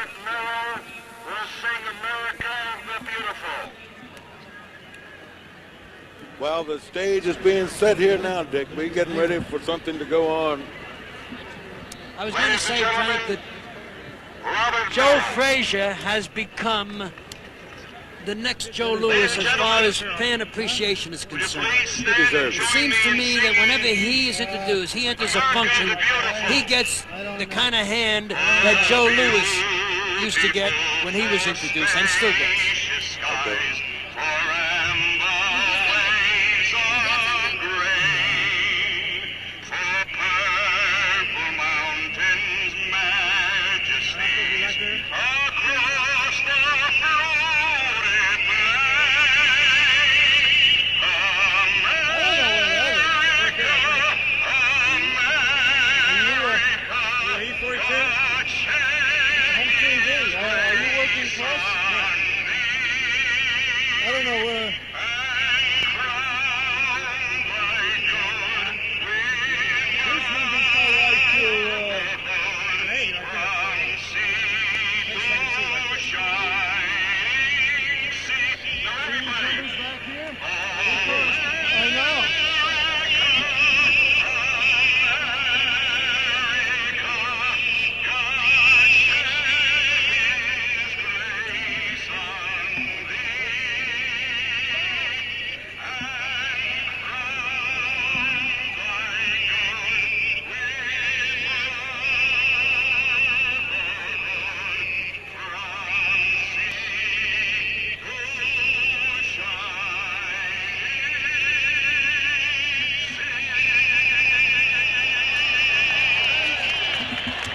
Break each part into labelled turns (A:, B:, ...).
A: Robert Merrill will sing America the Beautiful.
B: Well, the stage is being set here now, Dick. We're getting ready for something to go on.
C: I was going to say, Frank, that Joe Frazier has become the next Joe Louis as far as fan appreciation is concerned.
B: He deserves
C: It
B: it.
C: seems to me that whenever he is introduced, he enters a function, he gets the kind of hand that Joe Louis used to get when he was introduced and still gets.
B: Okay.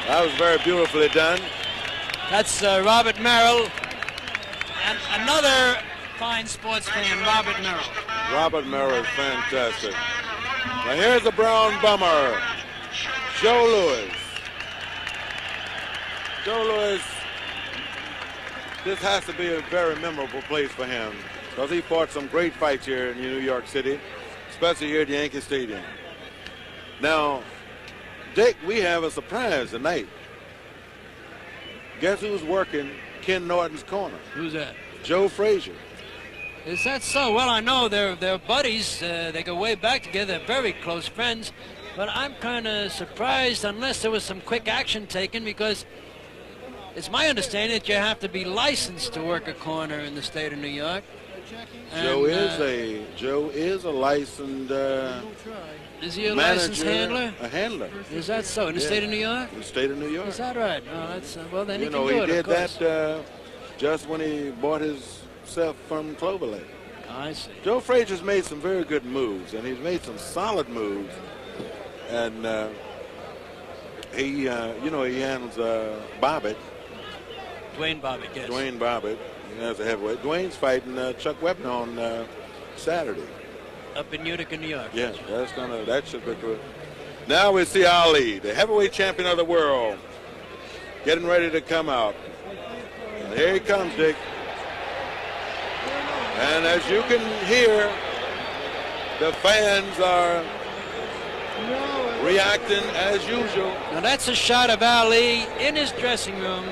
B: That was very beautifully done.
C: That's Robert Merrill, and another fine sports fan, Robert Merrill.
B: Robert Merrill is fantastic. Now here's the brown bummer, Joe Louis. Joe Louis, this has to be a very memorable place for him because he fought some great fights here in New York City, especially here at Yankee Stadium. Now, Dick, we have a surprise tonight. Guess who's working Ken Norton's corner?
C: Who's that?
B: Joe Frazier.
C: Is that so? Well, I know they're buddies. They go way back together. They're very close friends. But I'm kind of surprised unless there was some quick action taken, because it's my understanding that you have to be licensed to work a corner in the state of New York.
B: Joe is a licensed
C: is he a
B: manager,
C: licensed handler?
B: A handler.
C: Is that so? In the state of New York?
B: In the state of New York.
C: Is that right? Oh, that's well. Then
B: You
C: he
B: know,
C: can do
B: he
C: it.
B: did
C: Of course.
B: that just when he bought himself from Clover Lake.
C: I see.
B: Joe Frazier's made some very good moves, and he's made some solid moves. And he handles Bobbitt.
C: Dwayne Bobbitt, yes.
B: Dwayne Bobbitt, as a heavyweight. Dwayne's fighting Chuck Webber on Saturday.
C: Up in Utica, New York.
B: Yeah, that should be good. Now we see Ali, the heavyweight champion of the world, getting ready to come out. And here he comes, Dick. And as you can hear, the fans are reacting as usual.
C: Now that's a shot of Ali in his dressing room,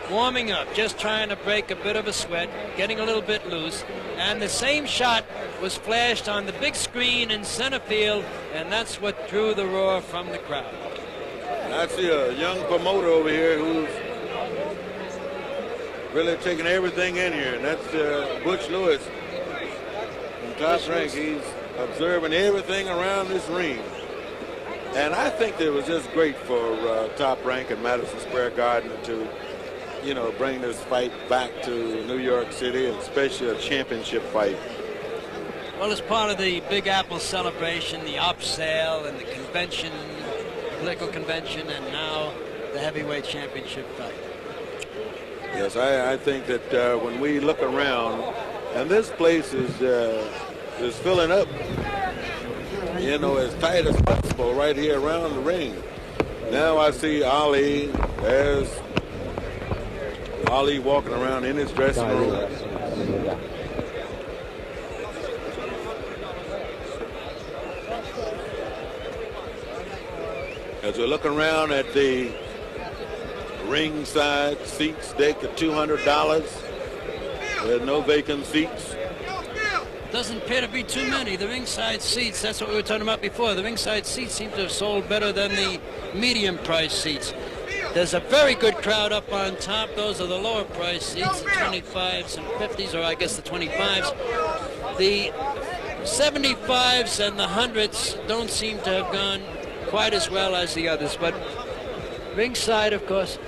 C: warming up, just trying to break a bit of a sweat, getting a little bit loose. And the same shot was flashed on the big screen in center field, and that's what drew the roar from the crowd.
B: I see a young promoter over here who's really taking everything in here, and that's Butch Lewis from Top Rank. He's observing everything around this ring. And I think that it was just great for Top Rank and Madison Square Garden to, bring this fight back to New York City, and especially a championship fight.
C: Well, as part of the Big Apple celebration, the op sale and the convention, political convention, and now the heavyweight championship fight.
B: Yes, I think that when we look around, and this place is filling up, as tight as possible right here around the ring. Now I see Ali. There's Ali walking around in his dressing room. As we're looking around at the Ringside seats decked at $200. There's no vacant seats.
C: Doesn't appear to be too many. The ringside seats, that's what we were talking about before. The ringside seats seem to have sold better than the medium price seats. There's a very good crowd up on top. Those are the lower price seats, the 25s and 50s, or I guess the 25s. The 75s and the 100s don't seem to have gone quite as well as the others, but ringside, of course.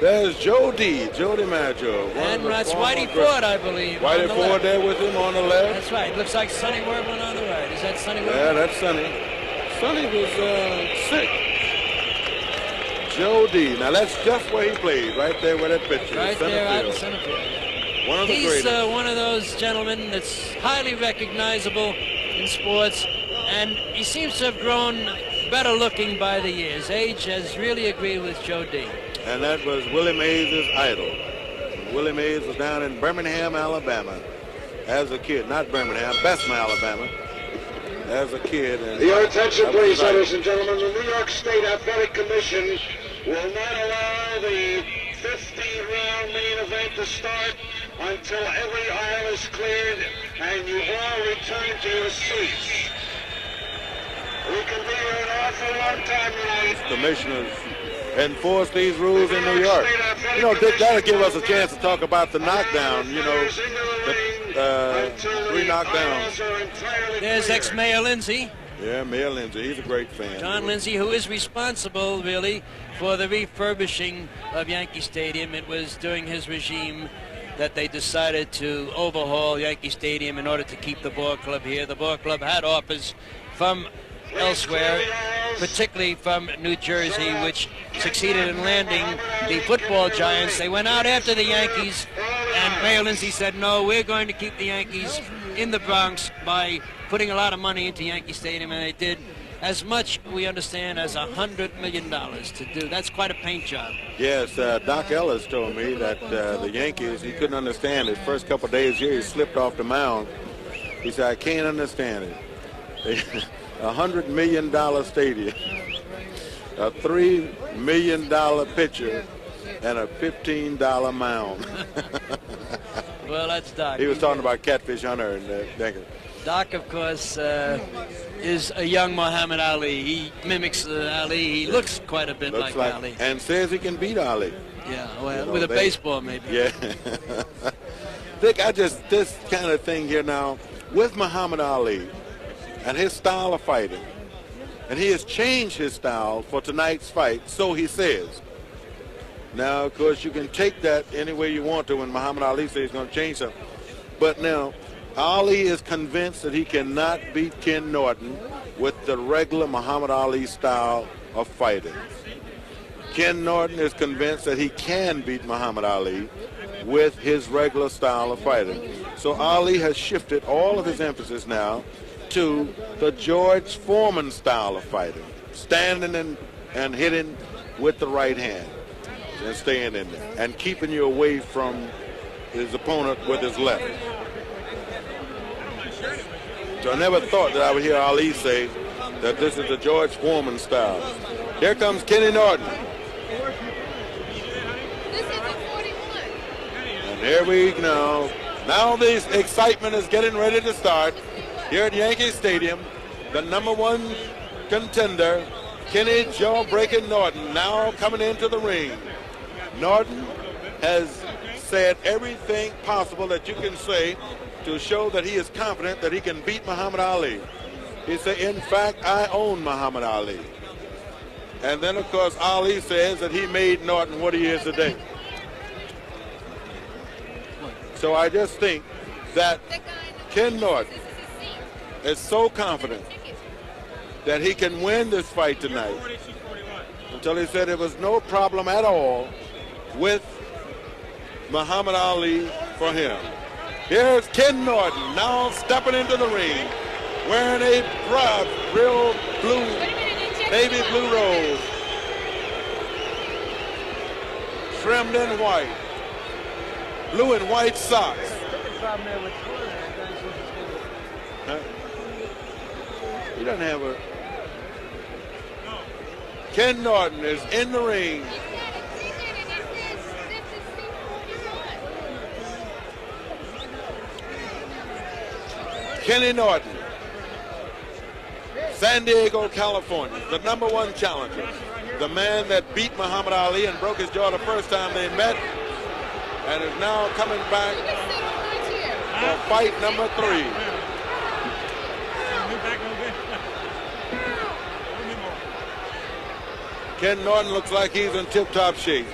B: There's Joe DiMaggio.
C: And that's Whitey Ford, I believe.
B: Whitey Ford there with him on the left.
C: That's right. Looks like Sonny Werblin on the right. Is that Sonny Werblin?
B: Yeah, that's Sonny. Sonny was sick. Joe D. Now that's just where he played, right there where that picture is.
C: Right there out in center field.
B: One of the
C: He's
B: greatest.
C: one of those gentlemen that's highly recognizable in sports, and he seems to have grown better looking by the years. Age has really agreed with Joe D.
B: And that was Willie Mays' idol. Willie Mays was down in Birmingham, Alabama as a kid. Not Birmingham, Bessemer, Alabama as a kid. And
A: Your attention, please, ladies and gentlemen. The New York State Athletic Commission will not allow the 50-round main event to start until every aisle is cleared and you all return to your seats. We can be here an awful long time tonight.
B: Commissioners enforce these rules in New York. You know, that'll give us a chance to talk about the knockdown, you know, the 3 knockdowns.
C: There's ex-Mayor Lindsay.
B: Yeah, Mayor Lindsay, he's a great fan.
C: John Lindsay, who is responsible, really, for the refurbishing of Yankee Stadium. It was during his regime that they decided to overhaul Yankee Stadium in order to keep the ball club here. The ball club had offers from elsewhere, particularly from New Jersey, which succeeded in landing the football giants. They went out after the Yankees, and Mayor Lindsay said, no, we're going to keep the Yankees in the Bronx by putting a lot of money into Yankee Stadium, and they did as much, we understand, as $100 million to do. That's quite a paint job.
B: Yes, Doc Ellis told me that the Yankees, he couldn't understand it. First couple of days here, he slipped off the mound. He said, I can't understand it. $100 million stadium, a $3 million pitcher, and a $15 mound.
C: Well, that's Doc.
B: He was talking about Catfish Hunter and Denker.
C: Doc, of course, is a young Muhammad Ali. He mimics Ali. He looks quite a bit like Ali.
B: And says he can beat Ali.
C: Yeah, well,
B: You know,
C: with a baseball, maybe.
B: Yeah. Dick, this kind of thing here now, with Muhammad Ali and his style of fighting, and he has changed his style for tonight's fight, so he says. Now, of course, you can take that any way you want to when Muhammad Ali says he's going to change something. But now, Ali is convinced that he cannot beat Ken Norton with the regular Muhammad Ali style of fighting. Ken Norton is convinced that he can beat Muhammad Ali with his regular style of fighting. So Ali has shifted all of his emphasis now to the George Foreman style of fighting, standing and hitting with the right hand and staying in there and keeping you away from his opponent with his left. So I never thought that I would hear Ali say that this is the George Foreman style. Here comes Kenny Norton. And here we go. Now the excitement is getting ready to start here at Yankee Stadium. The #1 contender, Kenny Jawbreaker Norton, now coming into the ring. Norton has said everything possible that you can say to show that he is confident that he can beat Muhammad Ali. He said, in fact, I own Muhammad Ali. And then, of course, Ali says that he made Norton what he is today. So I just think that Ken Norton is so confident that he can win this fight tonight, until he said it was no problem at all with Muhammad Ali for him. Here's Ken Norton now stepping into the ring, wearing a real blue, navy blue robe, trimmed in white, blue and white socks. Huh? He doesn't have a... Ken Norton is in the ring Kenny Norton, San Diego, California, the #1 challenger, the man that beat Muhammad Ali and broke his jaw the first time they met, and is now coming back for fight number 3. Ken Norton looks like he's in tip-top shape.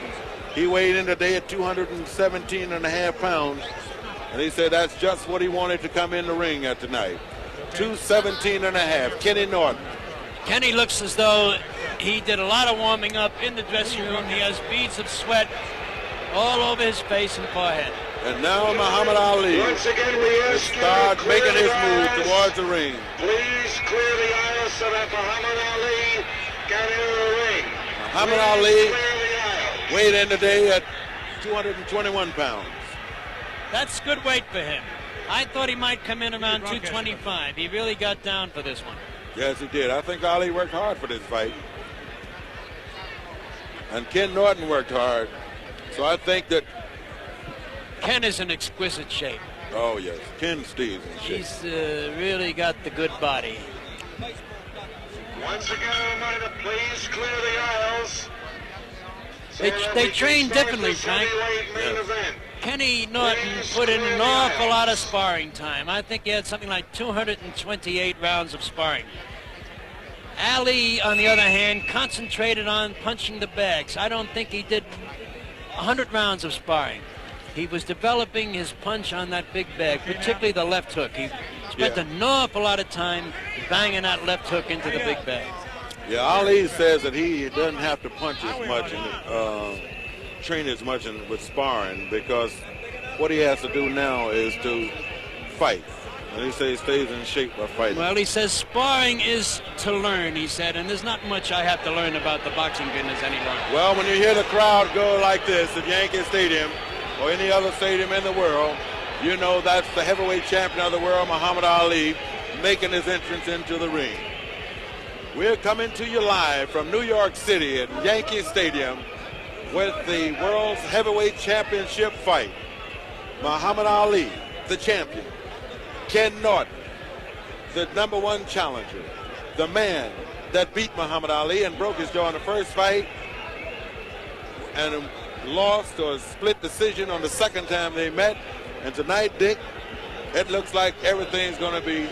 B: He weighed in today at 217.5 pounds, and he said that's just what he wanted to come in the ring at tonight. 217.5, Kenny Norton.
C: Kenny looks as though he did a lot of warming up in the dressing room. He has beads of sweat all over his face and forehead.
B: And now Muhammad Ali
A: Once again, we ask you to
B: start
A: clear
B: making his
A: the
B: move
A: aisles.
B: towards the ring.
A: Please clear the aisles so that Muhammad Ali can enter the ring.
B: Muhammad
A: Please
B: Ali
A: clear the aisles.
B: weighed in today at 221 pounds.
C: That's good weight for him. I thought he might come in around 225. He really got down for this one.
B: Yes, he did. I think Ali worked hard for this fight. And Ken Norton worked hard. So I think that,
C: Ken is in exquisite shape.
B: oh yes, Ken stays in shape.
C: He's really got the good body.
A: Once again, a reminder, please clear the aisles. So
C: They
A: that
C: they
A: we can
C: train
A: start
C: differently,
A: this
C: Frank.
A: heavyweight main
B: Yes.
A: event.
C: Kenny Norton put in an awful lot of sparring time. I think he had something like 228 rounds of sparring. Ali, on the other hand, concentrated on punching the bags. I don't think he did 100 rounds of sparring. He was developing his punch on that big bag, particularly the left hook. He spent an awful lot of time banging that left hook into the big bag.
B: Yeah, Ali says that he doesn't have to punch as much and train as much with sparring, because what he has to do now is to fight. And he says he stays in shape by fighting.
C: Well, he says sparring is to learn, he said, and there's not much I have to learn about the boxing business any longer.
B: Well, when you hear the crowd go like this at Yankee Stadium or any other stadium in the world, you know that's the heavyweight champion of the world, Muhammad Ali, making his entrance into the ring. We're coming to you live from New York City at Yankee Stadium with the World's Heavyweight Championship fight. Muhammad Ali, the champion. Ken Norton, the #1 challenger. The man that beat Muhammad Ali and broke his jaw in the first fight and lost or split decision on the second time they met. And tonight, Dick, it looks like everything's going to be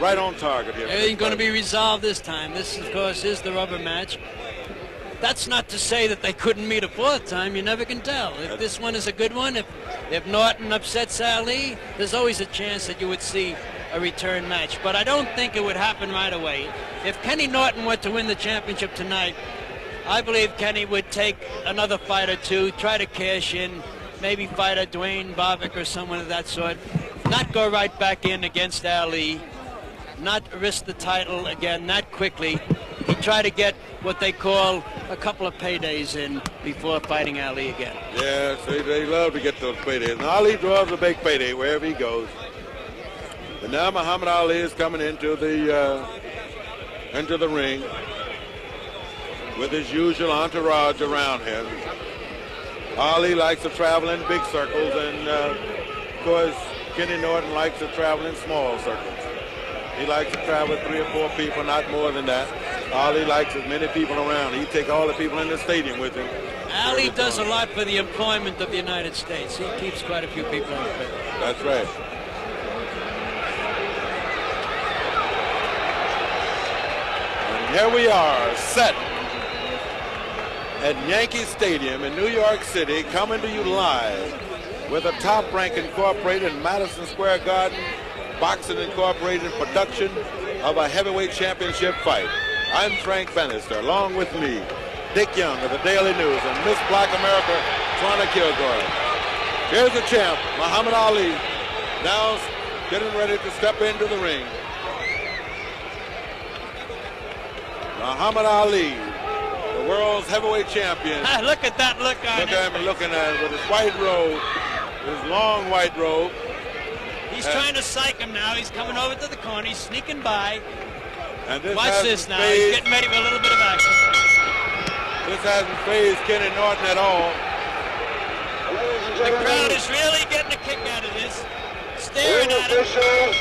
B: right on target here.
C: Everything's going to be resolved this time. This, of course, is the rubber match. That's not to say that they couldn't meet a fourth time. You never can tell. If this one is a good one, if Norton upsets Ali, there's always a chance that you would see a return match. But I don't think it would happen right away. If Kenny Norton were to win the championship tonight, I believe Kenny would take another fight or two, try to cash in, maybe fight a Dwayne Bobbick or someone of that sort, not go right back in against Ali, not risk the title again that quickly. He'd try to get what they call a couple of paydays in before fighting Ali again.
B: Yes, they love to get those paydays. And Ali draws a big payday wherever he goes. But now Muhammad Ali is coming into the ring with his usual entourage around him. Ali likes to travel in big circles, and of course Kenny Norton likes to travel in small circles. He likes to travel with 3 or 4 people, not more than that. Ali likes as many people around. He take all the people in the stadium with him.
C: Ali does a lot for the employment of the United States. He keeps quite a few people on fit.
B: That's right. And here we are, set at Yankee Stadium in New York City, coming to you live with a Top Rank Incorporated and Madison Square Garden Boxing Incorporated production of a heavyweight championship fight. I'm Frank Bannister, along with me, Dick Young of the Daily News, and Miss Black America, Twana Kilgore. Here's the champ, Muhammad Ali, now getting ready to step into the ring. Muhammad Ali, the world's heavyweight champion.
C: Look at that look on
B: Look at him looking at him with his white robe, his long white robe.
C: He's trying to psych him now. He's coming over to the corner. He's sneaking by.
B: And this
C: Watch this now. He's getting ready for a little bit of action.
B: This hasn't fazed Kenny Norton at all.
C: The crowd is really getting a kick out of this. Staring at him.
A: Officials,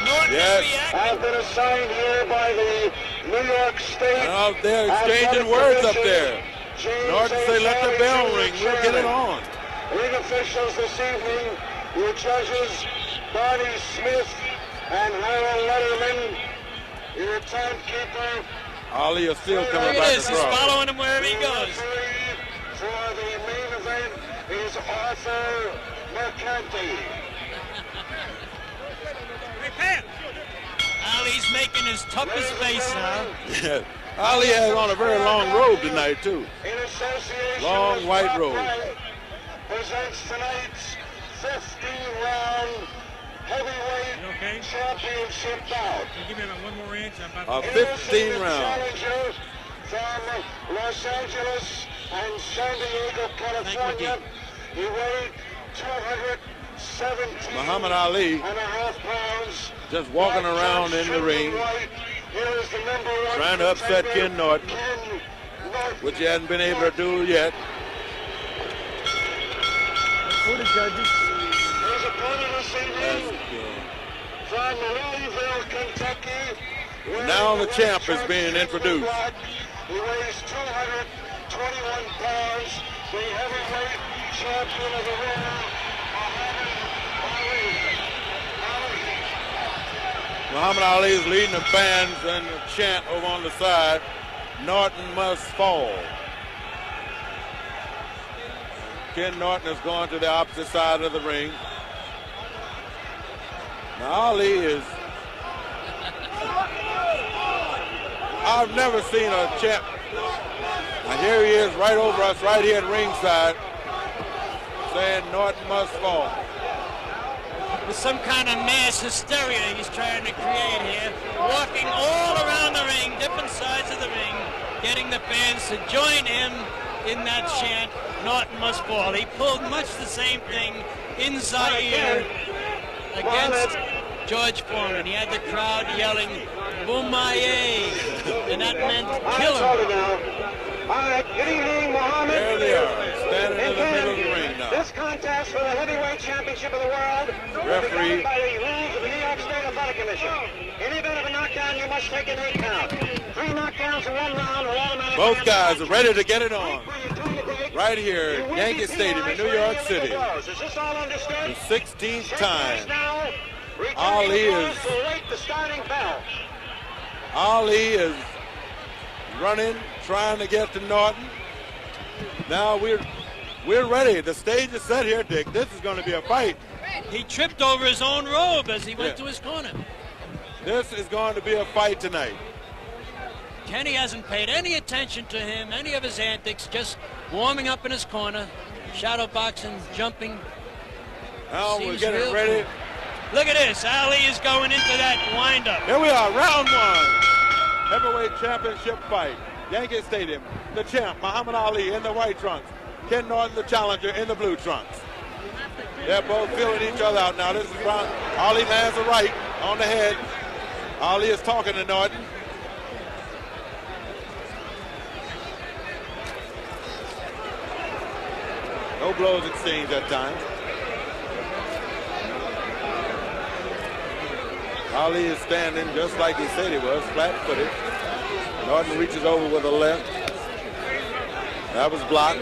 C: Norton
B: Yes.
A: have been assigned here by the New York State.
B: Out there exchanging words up there. Norton say, let the bell ring. We'll get it on.
A: Ring officials this evening, your judges, Barney Smith and Harold Letterman, your timekeeper.
B: Ali is still coming
C: Look at
B: back
C: this. He's
B: across.
C: following him wherever he goes.
A: For the main event is Arthur Mercanti.
C: Ali's making his toughest face now.
B: Yeah. Ali has on a very long robe tonight, too.
A: In association
B: Long
A: with
B: white
A: Bob
B: robe.
A: Wright, presents tonight's 15-round heavyweight championship bout.
D: Give me about 1 more inch.
B: A 15 round.
A: Challenger from Los Angeles and San Diego, California. He weighed 217
B: Muhammad Ali
A: and a half pounds.
B: just walking around in the ring, trying to upset Ken Norton, which he hasn't been able to do yet.
D: For the judges.
A: His opponent this evening from Louisville, Kentucky.
B: Now the champ is being introduced.
A: He weighs 221 pounds. The heavyweight champion of the world,
B: Muhammad Ali is leading the fans and the chant over on the side, Norton must fall. Ken Norton is going to the opposite side of the ring. Now Ali is, I've never seen a champ. Now here he is right over us, right here at ringside, saying Norton must fall.
C: With some kind of mass hysteria he's trying to create here, walking all around the ring, different sides of the ring, getting the fans to join him in that chant, Norton must fall. He pulled much the same thing in Zaire against George Foreman. He had the crowd yelling, Boumaye, and that meant kill him.
A: All right, good evening, Muhammad.
B: There they are, standing in the middle of the ring now.
A: This contest for the heavyweight championship of the world
B: Referee.
A: will be governed by the rules of the New York State Athletic Commission. In the event of a knockdown, you must take an 8 count. 3 knockdowns in 1 round will automatically.
B: Both guys are ready to get it on.
A: When you turn the date,
B: Right here
A: you
B: at
A: will
B: Yankee
A: be
B: Stadium in
A: penalized
B: New
A: for
B: York
A: any
B: City.
A: illegal blows. Is this all understood?
B: The 16th
A: Check
B: time.
A: this now. Returning
B: Ali
A: the blows
B: is-
A: will await the starting bell.
B: Ali is running, trying to get to Norton. Now we're ready. The stage is set here, Dick. This is going to be a fight.
C: He tripped over his own robe as he went
B: Yeah.
C: to his corner.
B: This is going to be a fight tonight.
C: Kenny hasn't paid any attention to him, any of his antics, just warming up in his corner, shadow boxing, jumping.
B: Now we're
C: Seems
B: getting
C: real
B: ready.
C: Look at this. Ali is going into that windup.
B: Here we are, round 1. Heavyweight championship fight. Yankee Stadium. The champ, Muhammad Ali, in the white trunks. Ken Norton, the challenger, in the blue trunks. They're both feeling each other out now. This is round. Ali lands a right on the head. Ali is talking to Norton. No blows exchanged that time. Ali is standing just like he said he was, flat-footed. Norton reaches over with a left. That was blocked.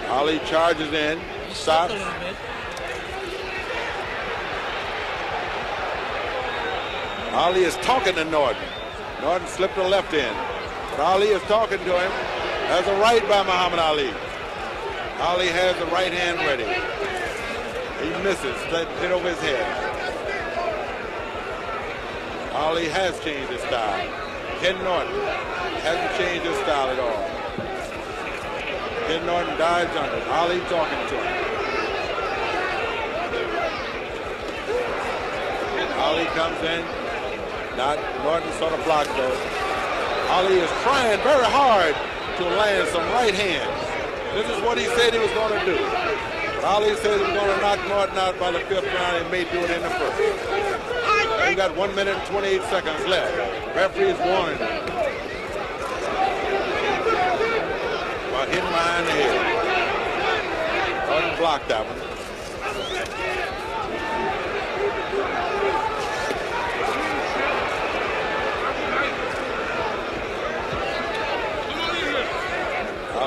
B: Ali charges in,
C: He slipped
B: stops.
C: a little bit.
B: Ali is talking to Norton. Norton slipped a left in. But Ali is talking to him. Has a right by Muhammad Ali. Ali has the right hand ready. He misses, hit over his head. Ali has changed his style. Ken Norton hasn't changed his style at all. Ken Norton dives under. Ali talking to him. Ali comes in. Norton sort of blocked though. Ali is trying very hard to land some right hands. This is what he said he was going to do. But Ali said he was going to knock Norton out by the 5th round and may do it in the 1st. We got 1 minute and 28 seconds left. Referee is warning about hitting behind the head. Norton blocked that one.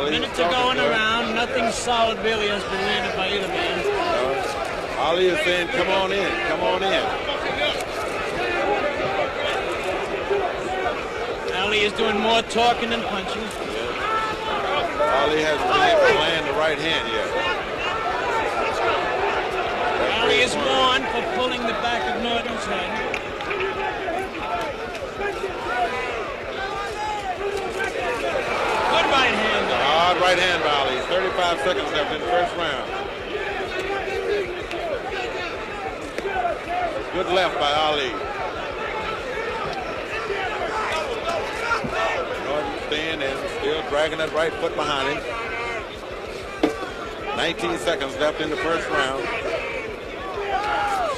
C: Minute to go in the round. Nothing solid really has been landed by either man.
B: Ali is saying, come on in, come on in.
C: Ali is doing more talking than punching.
B: Ali hasn't been able to land the right hand yet.
C: Ali is warned for pulling the back of Norton's head. Good right hand.
B: Hard right hand by Ali. 35 seconds left in the first round. Good left by Ali. Norton staying in, still dragging that right foot behind him. 19 seconds left in the first round.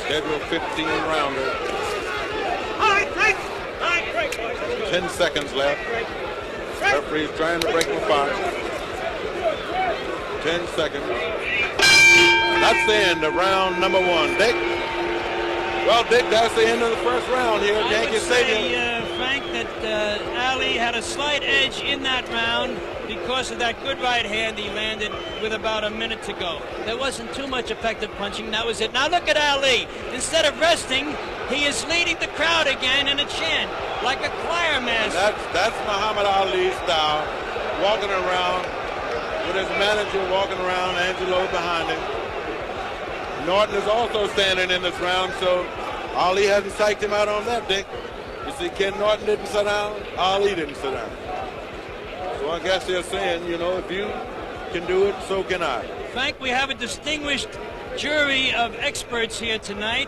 B: Scheduled 15 rounder. 10 seconds left. Referee's trying to break them apart. 10 seconds. That's the end of round number one. Dick? Well, Dick, that's the end of the first round here at Yankee Stadium.
C: I would say, Frank, that Ali had a slight edge in that round because of that good right hand he landed with about a minute to go. There wasn't too much effective punching. That was it. Now look at Ali. Instead of resting, he is leading the crowd again in a chant, like a choir master.
B: That's Muhammad Ali's style, walking around with his manager walking around, Angelo behind him. Norton is also standing in this round, so Ali hasn't psyched him out on that, Dick. You see, Ken Norton didn't sit down, Ali didn't sit down. So I guess they're saying, you know, if you can do it, so can I.
C: Frank, we have a distinguished jury of experts here tonight.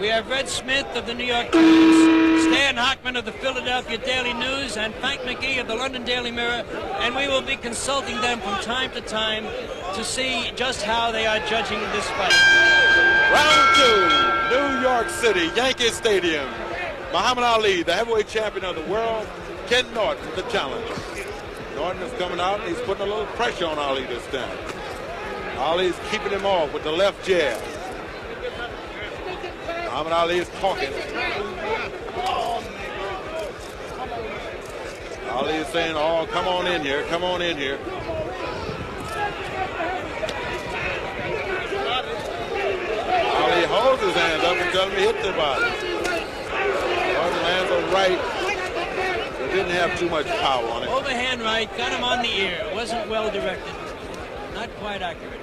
C: We have Red Smith of the New York Times, Stan Hockman of the Philadelphia Daily News, and Frank McGee of the London Daily Mirror, and we will be consulting them from time to time to see just how they are judging this fight.
B: Round two, New York City, Yankee Stadium. Muhammad Ali, the heavyweight champion of the world, Ken Norton, the challenger. Norton is coming out, and he's putting a little pressure on Ali this time. Ali's keeping him off with the left jab. Muhammad Ali is talking. Ali is saying, oh, come on in here, come on in here. Ali holds his hands up and tells him to hit the body. Norton lands a right. It didn't have too much power on it.
C: Overhand right, got him on the ear. Wasn't well directed. Not quite accurate.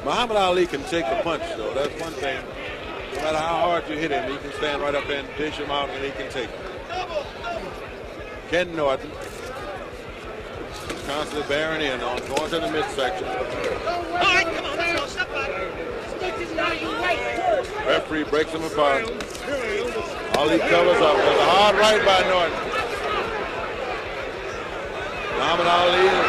B: Muhammad Ali can take the punch, though. That's one thing. No matter how hard you hit him, he can stand right up there and dish him out, and he can take it. Ken Norton constantly bearing in on, going to the midsection. Referee breaks him apart. Ali covers up. There's a hard right by Norton. Muhammad Ali is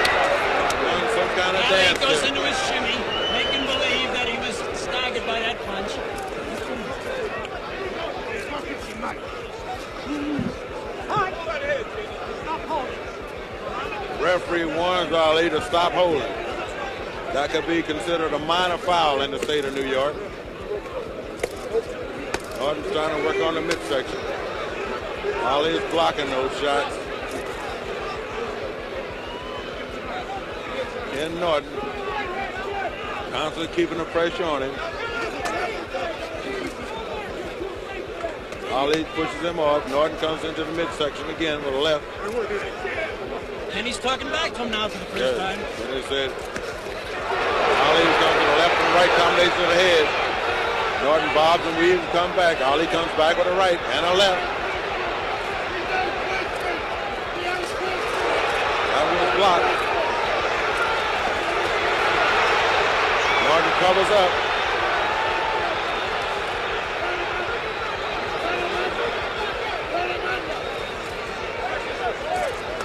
B: doing some kind of dance.
C: Ali goes into his shimmy, making believe that he was staggered by that punch.
B: Referee warns Ali to stop holding. That could be considered a minor foul in the state of New York. Norton's trying to work on the midsection. Ali is blocking those shots. Ken Norton constantly keeping the pressure on him. Ali pushes him off. Norton comes into the midsection again with a left.
C: And he's talking back to him now for the first time.
B: And he said, Ali comes to the left and right combination of the head. Norton bobs and weaves and comes back. Ali comes back with a right and a left. That was blocked. Norton covers up.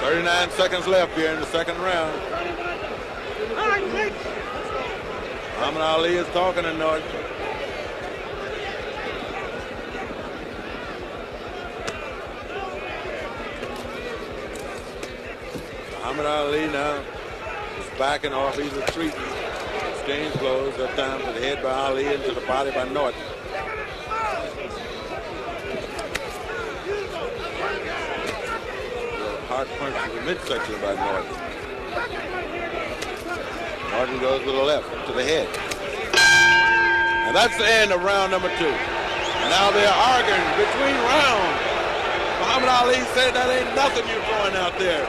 B: .39 seconds left here in the second round. Muhammad Ali is talking to Norton. Muhammad Ali now is backing off. He's retreating. Exchange blows at times with the head by Ali into the body by Norton. Hard punch to the midsection by Norton. Norton goes with the left to the head. And that's the end of round number 2. And now they're arguing between rounds. Muhammad Ali said that ain't nothing you're throwing out there.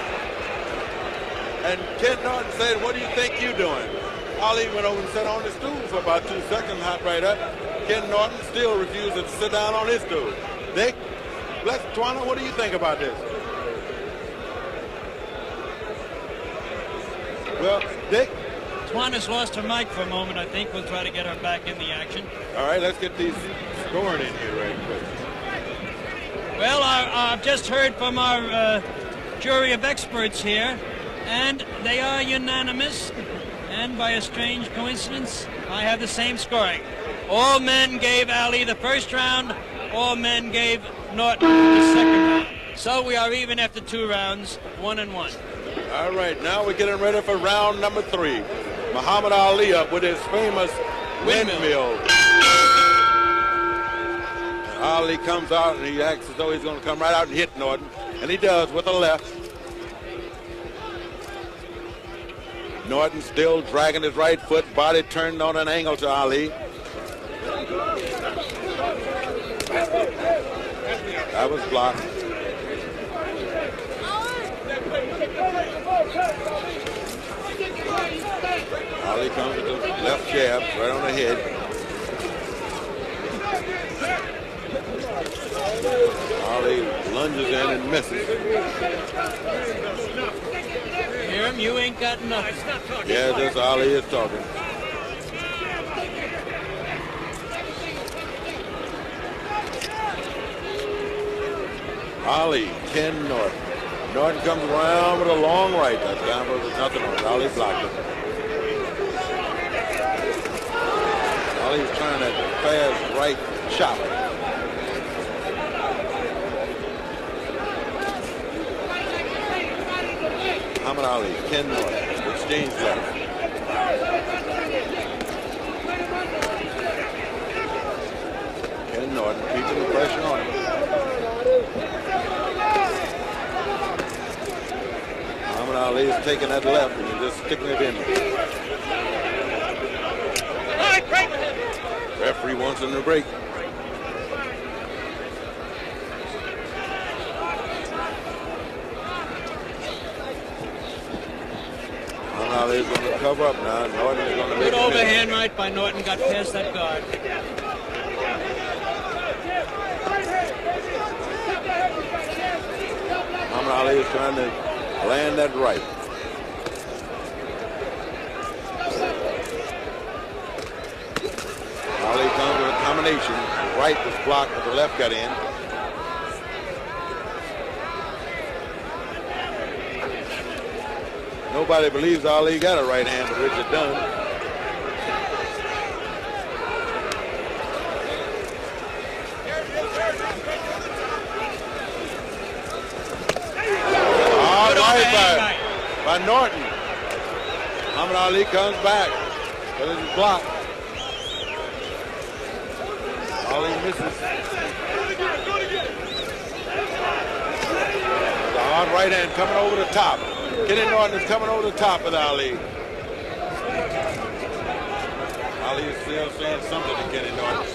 B: And Ken Norton said, what do you think you're doing? Ali went over and sat on his stool for about 2 seconds, hopped right up. Ken Norton still refused to sit down on his stool. Dick, Twana, what do you think about this? Well, Dick?
C: Twana's lost her mic for a moment. I think we'll try to get her back in the action.
B: All right, let's get these scoring in here right quick.
C: Well, I've just heard from our jury of experts here, and they are unanimous. And by a strange coincidence, I have the same scoring. All men gave Ali the first round. All men gave Norton the second round. So we are even after 2 rounds, 1-1.
B: All right, now we're getting ready for round number 3. Muhammad Ali up with his famous windmill. Ali comes out and he acts as though he's going to come right out and hit Norton. And he does with the left. Norton still dragging his right foot, body turned on an angle to Ali. That was blocked. Ali comes with the left jab right on the head. Ali lunges in and misses.
C: Hear him? You ain't got nothing.
B: Yeah, this Ali is talking. Ali, Ken Norton. Norton comes around with a long right. That's down for nothing on it. Ali blocked it. Ali's trying that fast right chop. Muhammad Ali, Ken Norton, exchange left. Ken Norton keeping the pressure on him. Muhammad Ali is taking that left and he's just sticking it in. Referee wants him to break. Muhammad Ali is going to cover up now. Norton is going to make
C: Good overhand right by Norton, got past that guard.
B: Muhammad Ali is trying to land that right. Ali comes with a combination. The right was blocked, but the left got in. Nobody believes Ali got a right hand, but Richard Dunn. All right by Norton. Muhammad Ali comes back, but it's blocked. Ali misses. The hard right hand coming over the top. Kenny Norton is coming over the top with Ali. Ali is still saying something to Kenny Norton.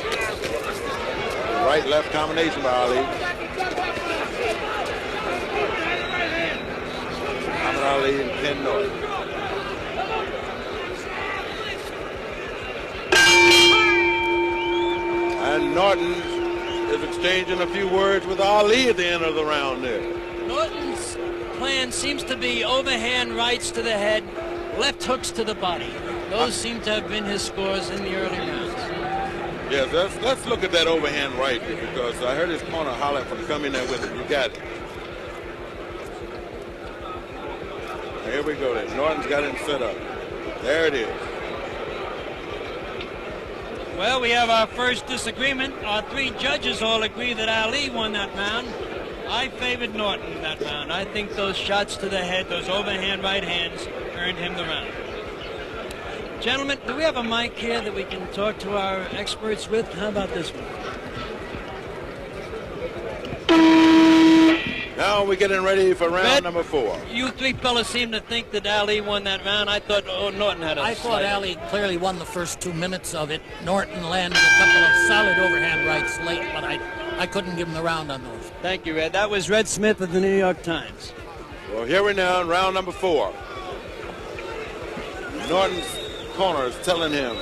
B: Right-left combination by Ali. Muhammad Ali and Ken Norton. And Norton is exchanging a few words with Ali at the end of the round there.
C: Norton's plan seems to be overhand rights to the head, left hooks to the body. Those seem to have been his scores in the early rounds.
B: Yes, let's look at that overhand right because I heard his corner holler from coming there with it. You got it. Here we go then. Norton's got him set up. There it is.
C: Well, we have our first disagreement. Our 3 judges all agree that Ali won that round. I favored Norton in that round. I think those shots to the head, those overhand right hands, earned him the round. Gentlemen, do we have a mic here that we can talk to our experts with? How about this one?
B: Now we're getting ready for round
C: Red,
B: number 4.
C: You three fellas seem to think that Ali won that round. I thought Norton had a
E: I thought
C: slight-
E: Ali clearly won the first 2 minutes of it. Norton landed a couple of solid overhand rights late, but I couldn't give him the round on those.
C: Thank you, Red. That was Red Smith of the New York Times.
B: Well, here we now in round number 4. Norton's corner is telling him,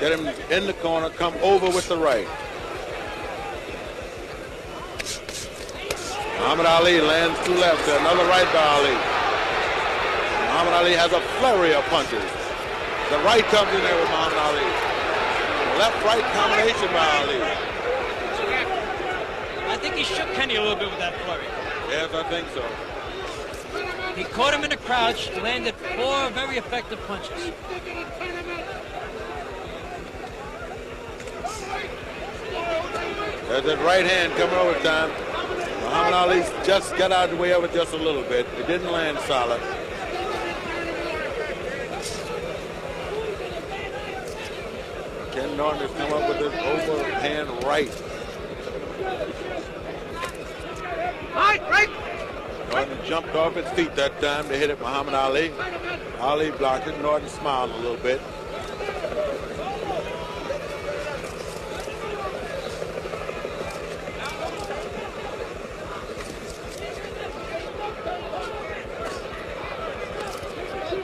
B: get him in the corner, come over with the right. Muhammad Ali lands 2 lefts, another right by Ali. Muhammad Ali has a flurry of punches. The right comes in there with Muhammad Ali. Left-right combination by Ali.
C: I think he shook Kenny a little bit with that flurry.
B: Yes, I think so.
C: He caught him in a crouch, landed 4 very effective punches.
B: There's that right hand coming over time. Muhammad Ali just got out of the way of it just a little bit. It didn't land solid. Ken Norton has come up with this overhand right. Norton jumped off his feet that time to hit it Muhammad Ali. Ali blocked it. Norton smiled a little bit.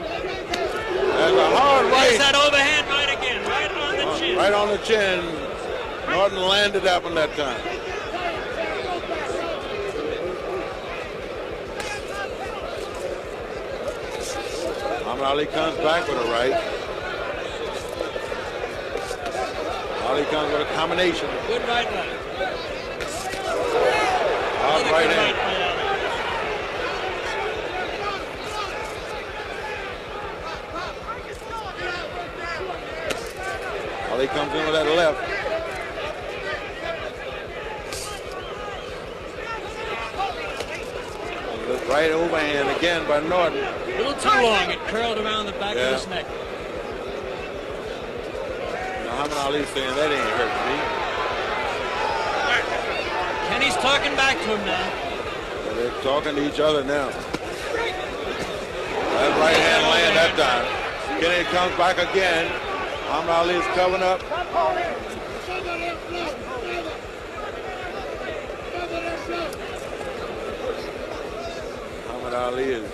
B: There's a hard right.
C: There's that overhand right again, right on the chin.
B: Right on the chin. Norton landed that one that time. Muhammad Ali comes back with a right. Ali comes with a combination.
C: Good right.
B: Hard right hand. Ali comes in with that left. Right overhand again by Norton.
C: A little too long. It curled around the back of his neck.
B: Muhammad Ali saying that ain't hurting me.
C: Kenny's talking back to him now.
B: Well, they're talking to each other now. That right hand land that time. Kenny comes back again. Muhammad Ali is covering up. Muhammad Ali is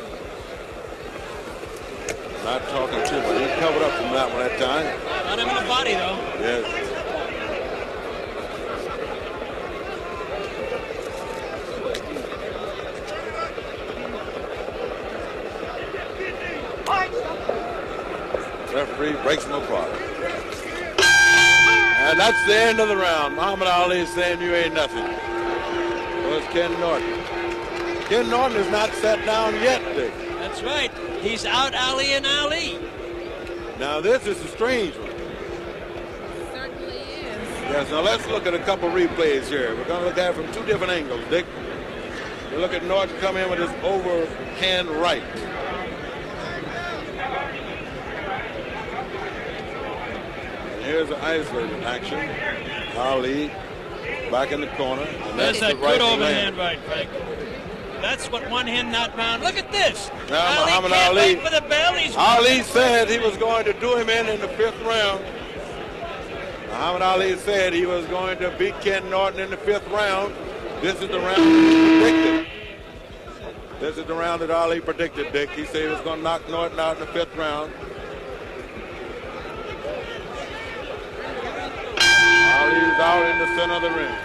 B: not talking too much. He covered up from that one that time.
C: Got him in the body, though.
B: Yes. Referee breaks him apart. And that's the end of the round. Muhammad Ali is saying you ain't nothing. Well, it's Ken Norton. Ken Norton is not sat down yet, Dick.
C: That's right. He's out Ali and Ali.
B: Now this is a strange one.
F: Certainly is.
B: Yes, now let's look at a couple replays here. We're going to look at it from 2 different angles, Dick. We look at Norton come in with his overhand right. And here's an isolated action. Ali back in the corner. And
C: There's
B: that's
C: that
B: the right
C: good
B: to
C: overhand
B: land.
C: right, Frank. That's what one hand not round. Look at this.
B: Now,
C: Ali
B: Muhammad
C: can't
B: Ali-
C: wait for the bell. He's
B: Ali said he was going to do him in the 5th round. Muhammad Ali said he was going to beat Ken Norton in the 5th round. This is the round he predicted. This is the round that Ali predicted, Dick. He said he was going to knock Norton out in the 5th round. Ali's out in the center of the ring.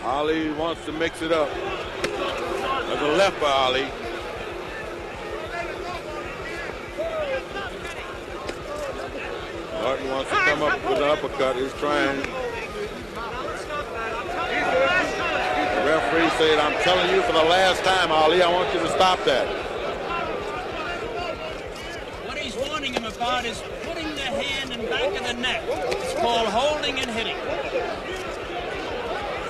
B: Ali wants to mix it up. There's a left by Ali. Norton wants to come up with an uppercut. He's trying. The referee said, I'm telling you for the last time, Ali, I want you to stop that.
C: What he's warning him about is putting the hand in back of the neck. It's called holding and hitting.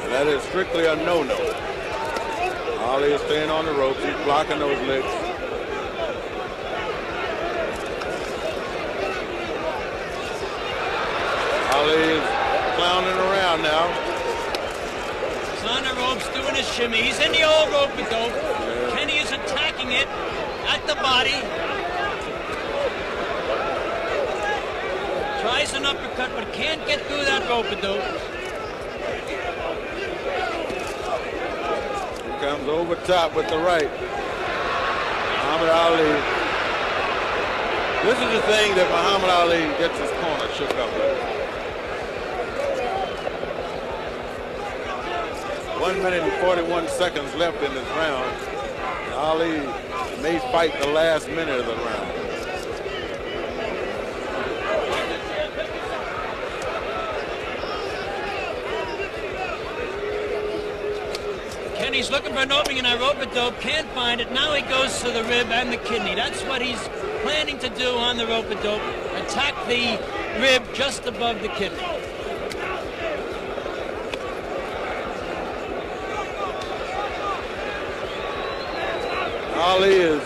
B: And that is strictly a no-no. Ali is staying on the ropes. He's blocking those legs. Ali is clowning around now.
C: He's on the ropes. a shimmy. He's in the old rope-a-dope. Kenny is attacking it at the body. Tries an uppercut, but can't get through that rope-a-dope.
B: Comes over top with the right. Muhammad Ali. This is the thing that Muhammad Ali gets his corner shook up with. 1 minute and 41 seconds left in this round. Ali may fight the last minute of the round.
C: Kenny's looking for an opening in that rope-a-dope, can't find it. Now he goes to the rib and the kidney. That's what he's planning to do on the rope-a-dope. Attack the rib just above the kidney.
B: Ali is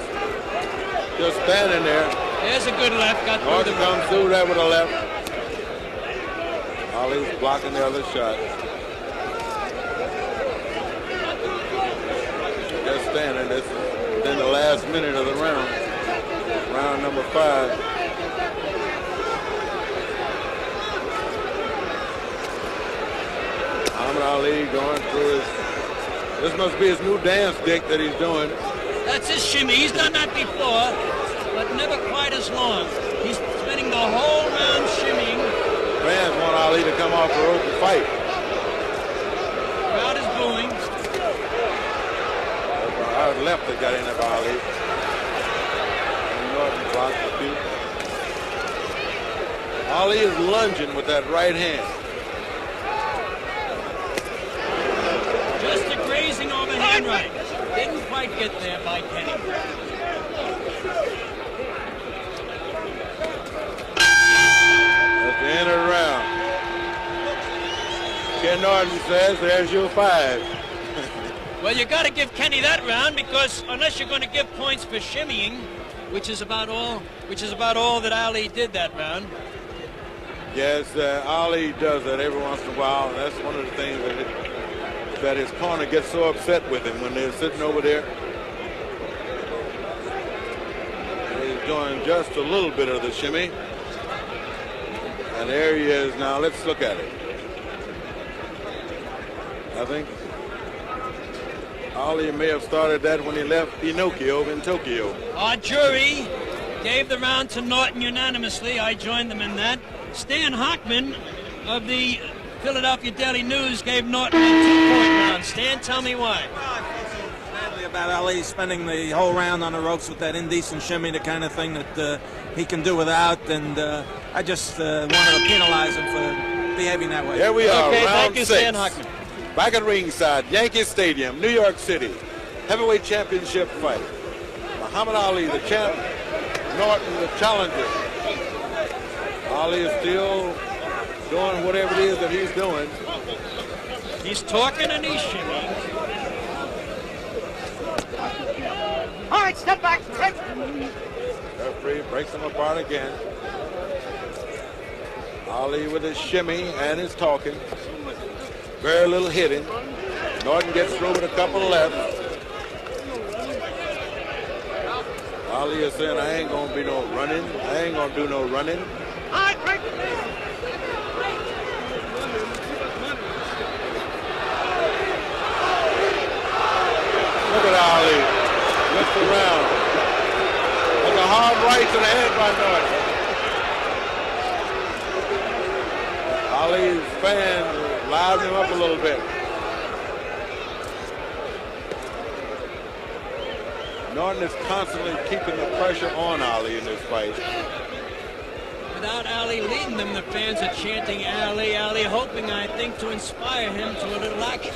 B: just standing there.
C: There's a good left. Got
B: Norton comes through that with a left. Ali's blocking the other shot. Just standing. This is in the last minute of the round. Round number 5. Muhammad Ali going through his. This must be his new dance dick that he's doing.
C: That's his shimmy. He's done that before, but never quite as long. He's spending the whole round shimmying.
B: Fans want Ali to come off the rope and fight.
C: Crowd is booing.
B: Hard left that got in there by Ali. And Norton blocked the feet. Ali is lunging with that right hand.
C: Just a grazing overhand right. Didn't quite get there by Kenny.
B: At the end of the round, Ken Norton says, "There's your 5."
C: Well, you got to give Kenny that round because unless you're going to give points for shimmying, which is about all that Ali did that round.
B: Yes, Ali does that every once in a while, and that's one of the things that his corner gets so upset with him when they're sitting over there. He's doing just a little bit of the shimmy. And there he is now. Let's look at it. I think Ali may have started that when he left Pinocchio in Tokyo.
C: Our jury gave the round to Norton unanimously. I joined them in that. Stan Hockman of the Philadelphia Daily News gave Norton a 2-point round. Stan, tell me why.
G: Well, I felt so badly about Ali spending the whole round on the ropes with that indecent shimmy, the kind of thing that he can do without, and I just wanted to penalize him for behaving that way.
B: Here we are,
C: Okay,
B: round
C: thank you,
B: 6.
C: Stan Hockman.
B: Back at ringside, Yankee Stadium, New York City. Heavyweight championship fight. Muhammad Ali, the champ. Norton, the challenger. Ali is still doing whatever it is that he's doing.
C: He's talking and he's shimmying.
H: All right, step back. Right.
B: Referee breaks them apart again. Ali with his shimmy and his talking. Very little hitting. Norton gets through with a couple left. Ali is saying, I ain't gonna be no running. I ain't gonna do no running.
H: All right, right.
B: Look at Ali. Looks around. There's a hard right to the head by Norton. Ali's fans liven him up a little bit. Norton is constantly keeping the pressure on Ali in this fight.
C: Without Ali leading them, the fans are chanting Ali, Ali, hoping, I think, to inspire him to a little action.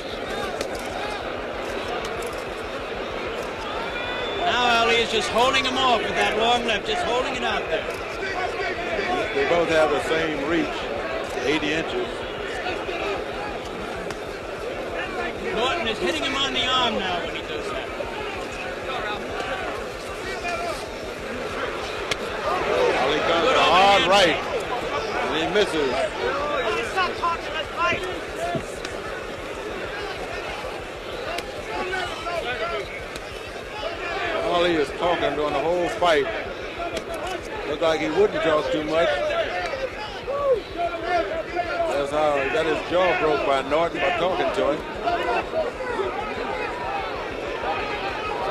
C: Now Ali is just holding him off with that long left, just holding it out there.
B: They both have the same reach, 80 inches.
C: Norton is hitting him on the arm now when he does that.
B: Ali comes to a hard right, and he misses.
H: Stop talking, let's fight.
B: Ali is talking during the whole fight. Looked like he wouldn't talk too much. That's how he got his jaw broke by Norton by talking to him.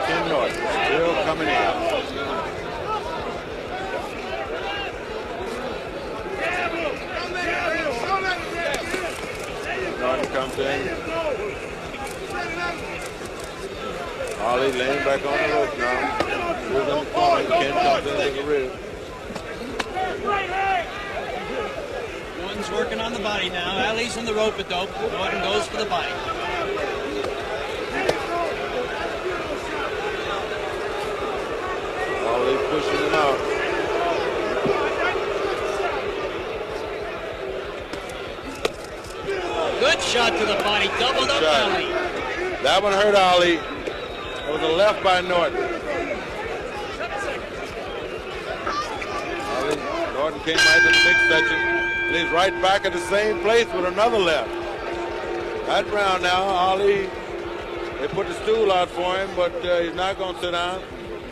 B: Ken Norton still coming in. Norton comes in. Ali laying back on the rope now. Moves in the corner. Ken comes in with the rib.
C: Norton's working on the body now. Ali's in the rope-a-dope. Norton goes for the body.
B: Ali pushing him out.
C: Good shot to the body. Doubled up Ali.
B: That one hurt Ali. It was a left by Norton. Norton came right to the midsection, and he's right back at the same place with another left. That round now, Ali, they put the stool out for him, but he's not going to sit down.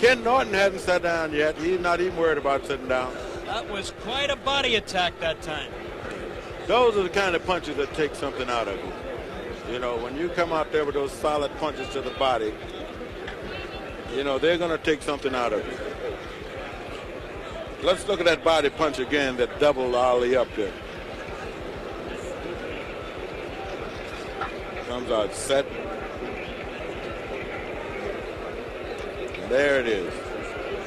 B: Ken Norton hasn't sat down yet. He's not even worried about sitting down.
C: That was quite a body attack that time.
B: Those are the kind of punches that take something out of you. You know, when you come out there with those solid punches to the body, you know, they're going to take something out of you. Let's look at that body punch again that doubled Ali up there. Comes out set. And there it is.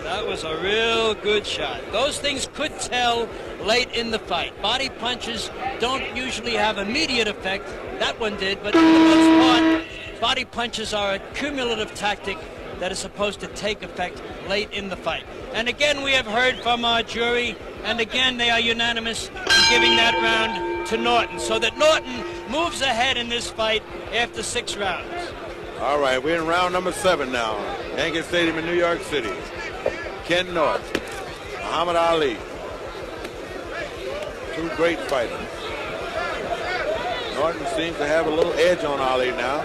C: That was a real good shot. Those things could tell late in the fight. Body punches don't usually have immediate effect. That one did, but for the most part, body punches are a cumulative tactic that is supposed to take effect late in the fight. And again, we have heard from our jury, and again, they are unanimous in giving that round to Norton, so that Norton moves ahead in this fight after 6 rounds.
B: All right, we're in round number 7 now. Yankee Stadium in New York City. Ken Norton, Muhammad Ali. 2 great fighters. Norton seems to have a little edge on Ali now.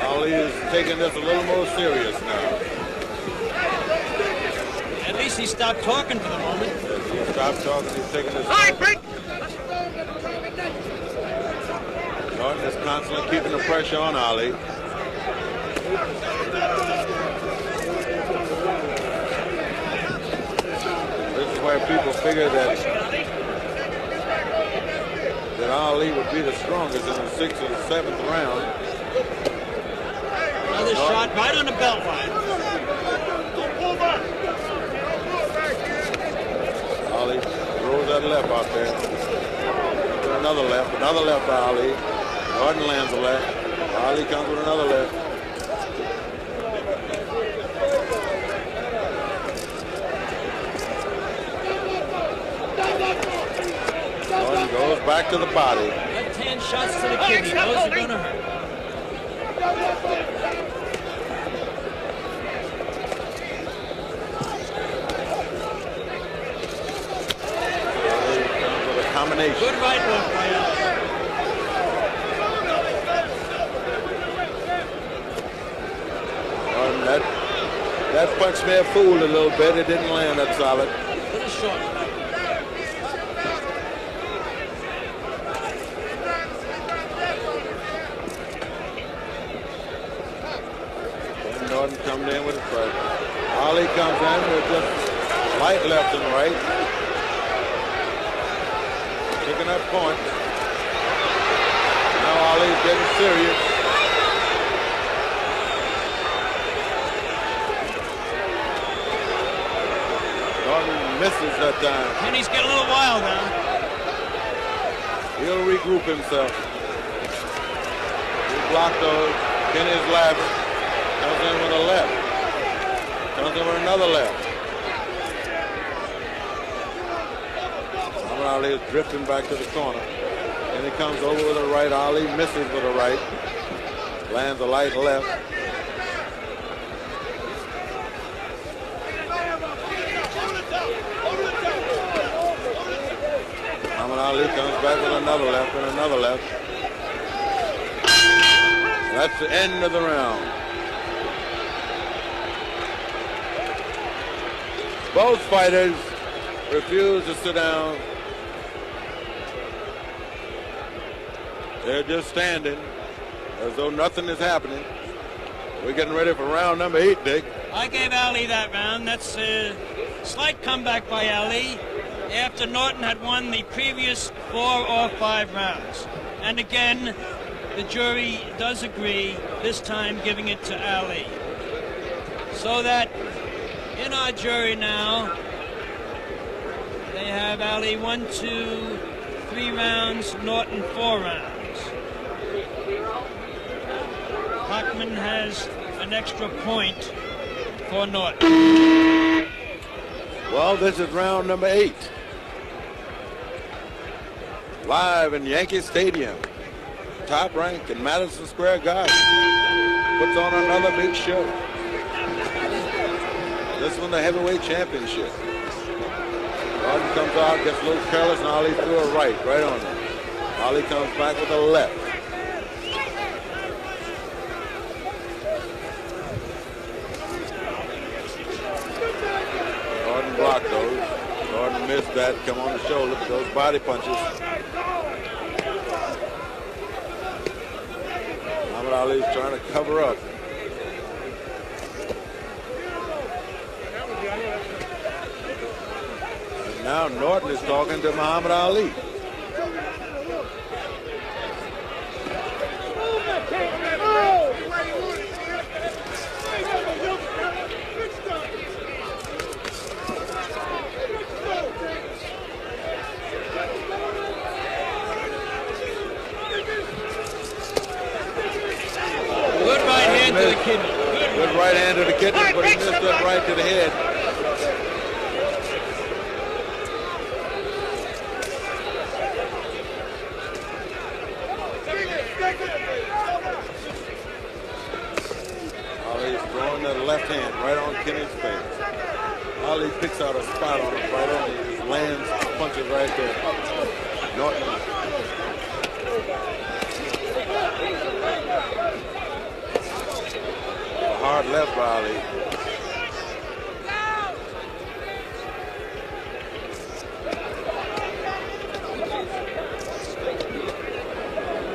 B: Ali is taking this a little more serious now.
C: At least he stopped talking for the moment.
B: He stopped talking, he's taking this. Norton is constantly keeping the pressure on Ali. This is where people figure that Ali would be the strongest in the 6th or the 7th round.
C: Another shot right on the belt line.
B: Ali throws that left out there. Another left by Ali. Norton lands a left. Ali comes with another left. Norton goes back to the body.
C: Left-hand shots to the kidney. Those are going to hurt.
B: Combination.
C: Good right hook by Ali.
B: That punch may have fooled a little bit. It didn't land that solid.
C: Little short.
B: And Norton comes in with a strike. Ali comes in with just light left and right. Picking up points. Now Ali's getting serious. Norton misses that time.
C: Kenny's getting a little wild now.
B: He'll regroup himself. He blocked those. Kenny's laughing. Comes in with a left. Comes in with another left. Ali is drifting back to the corner. And he comes over with a right. Ali misses with a right. Lands a light left. Muhammad Ali comes back with another left and another left. That's the end of the round. Both fighters refuse to sit down. They're just standing as though nothing is happening. We're getting ready for round number 8, Dick.
C: I gave Ali that round. That's a slight comeback by Ali after Norton had won the previous 4 or 5 rounds. And again, the jury does agree, this time giving it to Ali. So that in our jury now, they have Ali 1, 2, 3 rounds, Norton 4 rounds. Hockman has an extra point for Norton.
B: Well, this is round number 8. Live in Yankee Stadium. Top Rank in Madison Square Garden. Puts on another big show. This one the heavyweight championship. Norton comes out, gets a little careless, and Ali threw a right on him. Ali comes back with a left. Norton blocked those. Norton missed that, come on the shoulder, those body punches. Muhammad Ali's trying to cover up. And now Norton is talking to Muhammad Ali. Good right hand to the kidney, but he missed that right to the head. Ali's throwing that left hand right on Kenny's face. Ali picks out a spot on him right on it. He lands punches right there. Norton. Hard left by Ali.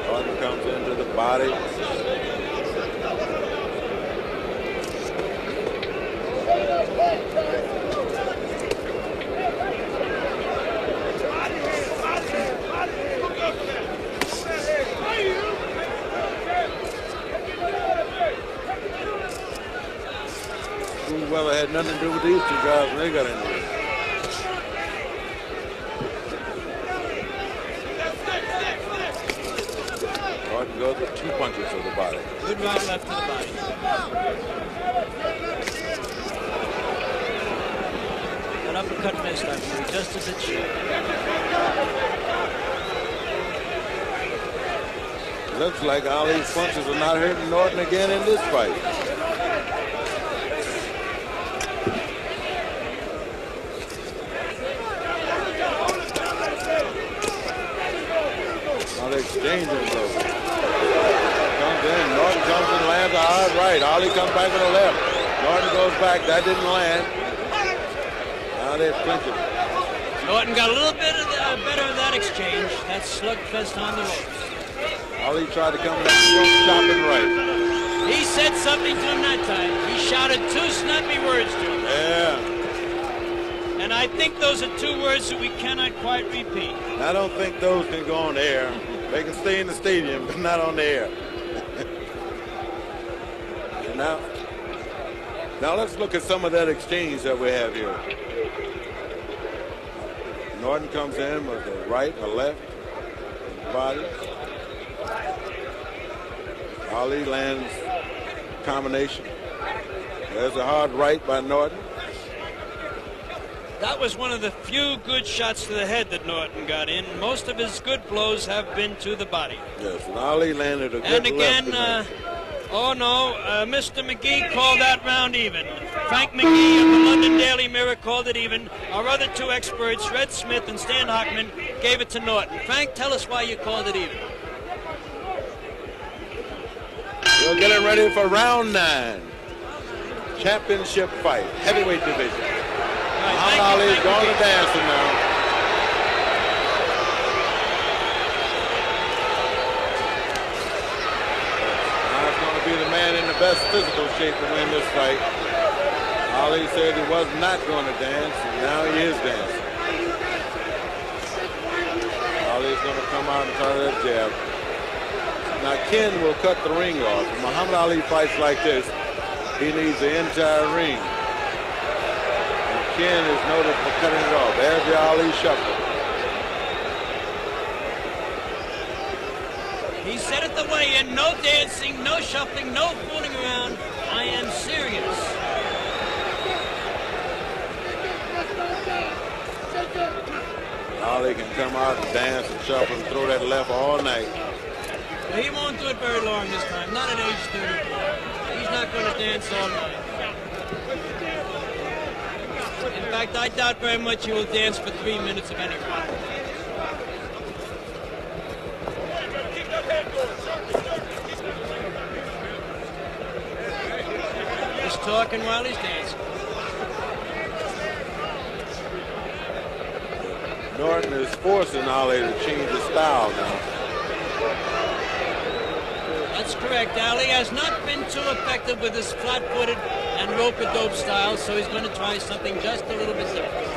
B: Norton comes into the body. Well, it had nothing to do with these 2 guys when they got into it. Norton goes with 2 punches to the body.
C: Good right left to the body. An uppercut missed, I believe, just as it should.
B: Looks like Ali's punches are not hurting Norton again in this fight. Exchanging those. Comes in. Norton comes and lands a hard right. Ali comes back with a left. Norton goes back. That didn't land. Now they're clinching.
C: Norton got a little bit of better of that exchange. That slugfest on the ropes.
B: Ali tried to come in and chopping right.
C: He said something to him that time. He shouted 2 snappy words to him.
B: Yeah.
C: And I think those are 2 words that we cannot quite repeat.
B: I don't think those can go on the air. They can stay in the stadium, but not on the air. Now let's look at some of that exchange that we have here. Norton comes in with a right, a left, body. Ali lands combination. There's a hard right by Norton.
C: That was one of the few good shots to the head that Norton got in. Most of his good blows have been to the body.
B: Yes, and Ali landed a good
C: And again,
B: left
C: oh no, Mr. McGee called that round even. Frank McGee of the London Daily Mirror called it even. Our other two experts, Red Smith and Stan Hockman, gave it to Norton. Frank, tell us why you called it even.
B: We're getting ready for round 9. Championship fight, heavyweight division. Muhammad Ali is going to dancing now. Be the man in the best physical shape to win this fight. Ali said he was not going to dance, and now he is dancing. Ali's going to come out and try that jab. Now Ken will cut the ring off. When Muhammad Ali fights like this, he needs the entire ring. And Ken is noted for cutting it off. There's the Ali shuffle.
C: He said it the way in, no dancing, no shuffling, no fooling around. I am serious.
B: Ali can come out and dance and shuffle and throw that left all night.
C: But he won't do it very long this time, not at age 34. He's not going to dance all night. In fact, I doubt very much he will dance for 3 minutes of any round. Just talking while he's dancing.
B: Norton is forcing Ali to change his style now.
C: That's correct. Ali has not been too effective with his flat-footed and rope-a-dope style, so he's going to try something just a little bit different.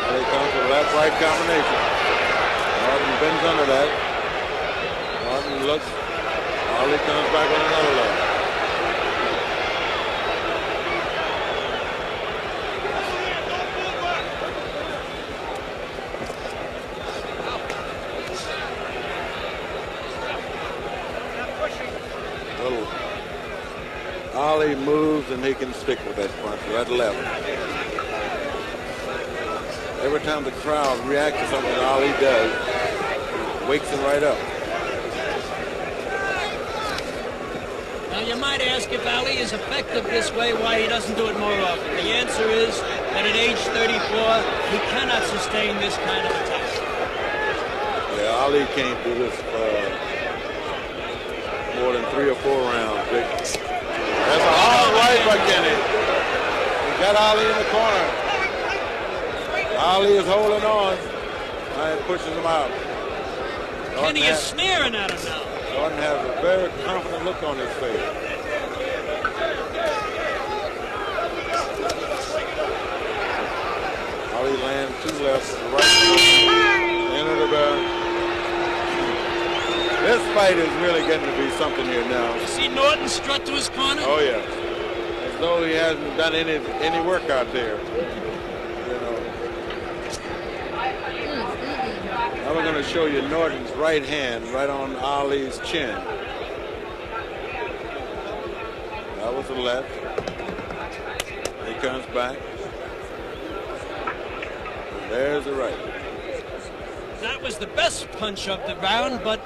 B: Ali comes with a left-right combination. Norton bends under that. Norton looks. Ali comes back with another left. Ali moves and he can stick with that punch, that left. Every time the crowd reacts to something Ali does, it wakes him right up.
C: Now you might ask if Ali is effective this way, why he doesn't do it more often. The answer is that at age 34, he cannot sustain this kind of attack.
B: Yeah, Ali can't do this more than 3 or 4 rounds. That's a hard right by Kenny. He got Ali in the corner. Ali is holding on and pushes him out.
C: Kenny is sneering at him now.
B: Norton has a very confident look on his face. Ali lands 2 lefts, the right into the bell. This fight is really getting to be something here now.
C: You see Norton strut to his corner?
B: Oh yeah, as though he hasn't done any work out there. You know. Now we're going to show you Norton's right hand right on Ali's chin. That was the left. He comes back. And there's the right.
C: That was the best punch of the round, but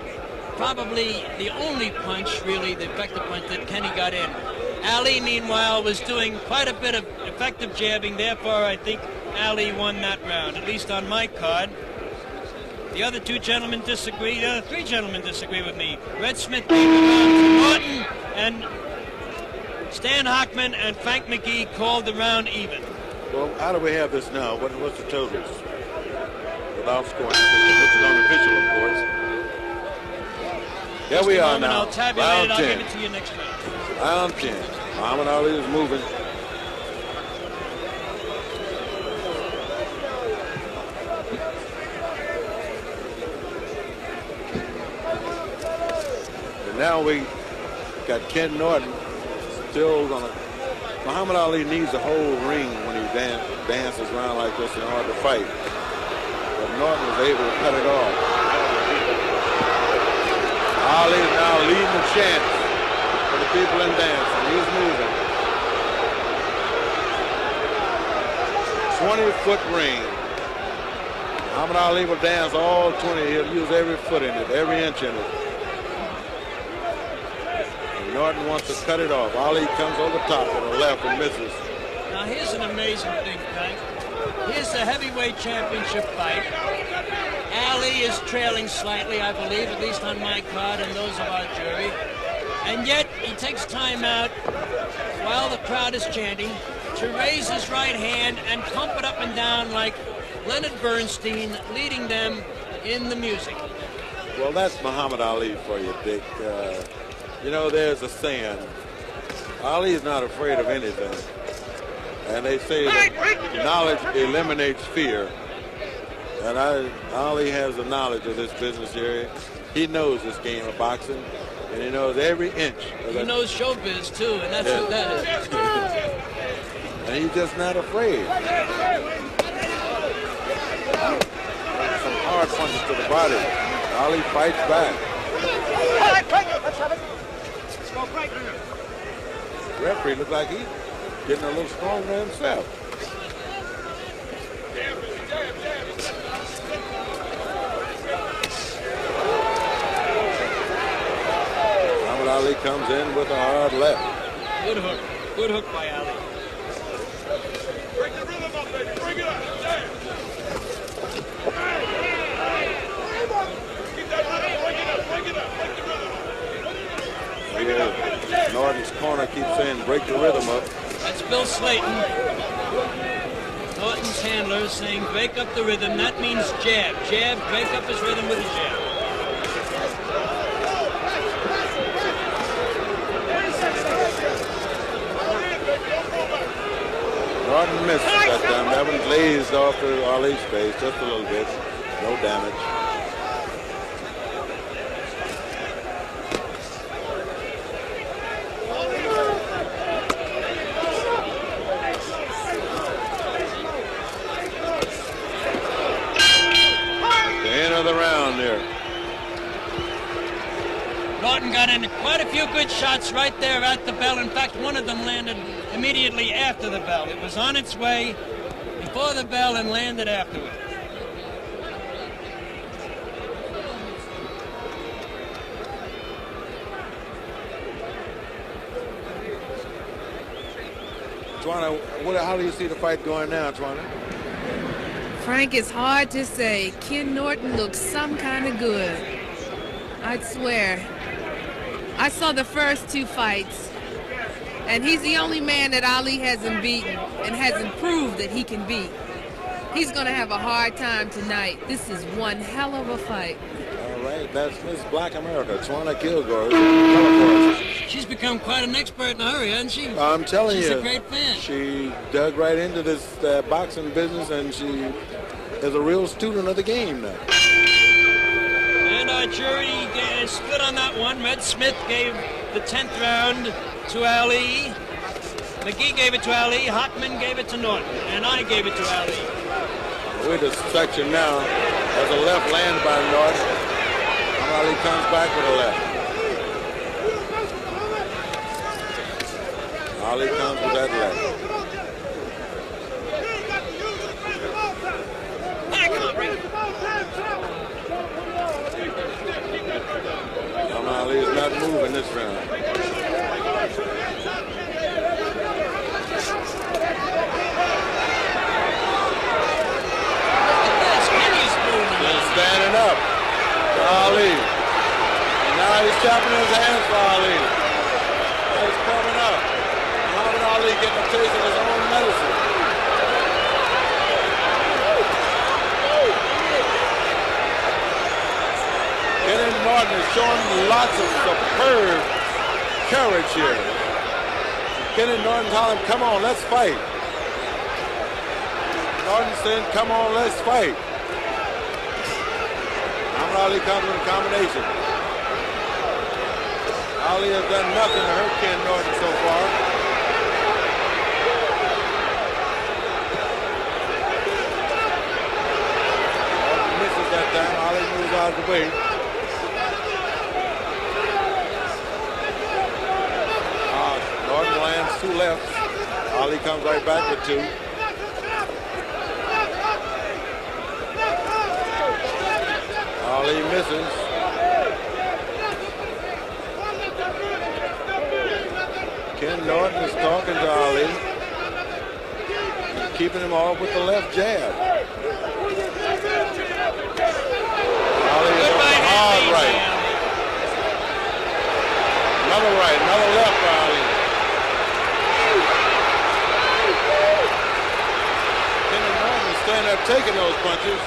C: probably the only punch, really, the effective punch that Kenny got in. Ali, meanwhile, was doing quite a bit of effective jabbing. Therefore, I think Ali won that round, at least on my card. The other 2 gentlemen disagree. The other 3 gentlemen disagree with me. Red Smith gave the round to Norton, and Stan Hockman and Frank McGee called the round even.
B: Well, how do we have this now? What's the totals? Without scoring. This is unofficial, of course. Here we are now.
C: I'll tabulate
B: round
C: it.
B: 10.
C: I'll give it to you next round.
B: Round 10. Muhammad Ali is moving. And now we got Ken Norton still gonna. Muhammad Ali needs a whole ring when he dances around like this in order to fight. But Norton was able to cut it off. Ali is now leading the chant for the people in dance, and he's moving. 20-foot ring. Muhammad Ali will dance all 20. He'll use every foot in it, every inch in it. Norton wants to cut it off. Ali comes over the top on the left and misses.
C: Now here's an amazing thing, Frank. Here's the heavyweight championship fight. Ali is trailing slightly, I believe, at least on my card and those of our jury. And yet he takes time out while the crowd is chanting to raise his right hand and pump it up and down like Leonard Bernstein leading them in the music.
B: Well, that's Muhammad Ali for you, Dick. You know, there's a saying, Ali is not afraid of anything. And they say that knowledge eliminates fear. And Ali has the knowledge of this business here. He knows this game of boxing, and he knows every inch of
C: He knows showbiz, too, and that's what that is.
B: And he's just not afraid. Some hard punches to the body. Ali fights back.
H: All right, Frank, let's have it. Let's go, Frank.
B: The referee looks like he's getting a little stronger himself. Muhammad Ali comes in with a hard left.
C: Good hook. Good hook by Ali.
D: Break the rhythm up, baby. Bring it up. Keep that rhythm. Break it up. Break it up. Break the rhythm. Break it up.
B: Yeah. Norton's corner keeps saying break the rhythm up.
C: That's Bill Slayton. Norton's handler is saying break up the rhythm. That means jab. Jab, break up his rhythm with a jab.
B: Norton missed that time. That one glazed off of Ali's face just a little bit. No damage. The end of the round there.
C: Norton got in quite a few good shots right there at the bell. In fact, one of them landed immediately after the bell. It was on its way before the bell and landed afterward.
B: Twana, how do you see the fight going now, Twana?
F: Frank, it's hard to say. Ken Norton looks some kind of good. I'd swear. I saw the first two fights, and he's the only man that Ali hasn't beaten and hasn't proved that he can beat. He's going to have a hard time tonight. This is one hell of a fight.
B: All right, that's Miss Black America, Twana Kilgore.
C: She's become quite an expert in a hurry, hasn't she?
B: I'm telling you.
C: She's a great fan.
B: She dug right into this boxing business, and she is a real student of the game now.
C: And our jury split on that one. Red Smith gave the 10th round to Ali. McGee gave it to Ali. Hockman gave it to Norton. And I gave it to Ali.
B: We're the section now. There's a left land by Norton. Ali comes back with a left. Ali comes with that left. Ali is not moving this round. Standing up for Ali. And now he's chopping his hands for Ali. He's coming up. Muhammad Ali getting a taste of his own medicine. Kenny Norton is showing lots of superb courage here. Kenny Norton telling him, come on, let's fight. Norton saying, come on, let's fight. Muhammad Ali comes with a combination. Ali has done nothing to hurt Ken Norton so far. Norton misses that time. Ali moves out of the way. Norton lands two lefts. Ali comes right back with two. Ali misses. Norton is talking to Ali. He's keeping him off with the left jab. Ali is on the hard right. Another right, another left for Ali. Kenny Norton is standing there taking those punches.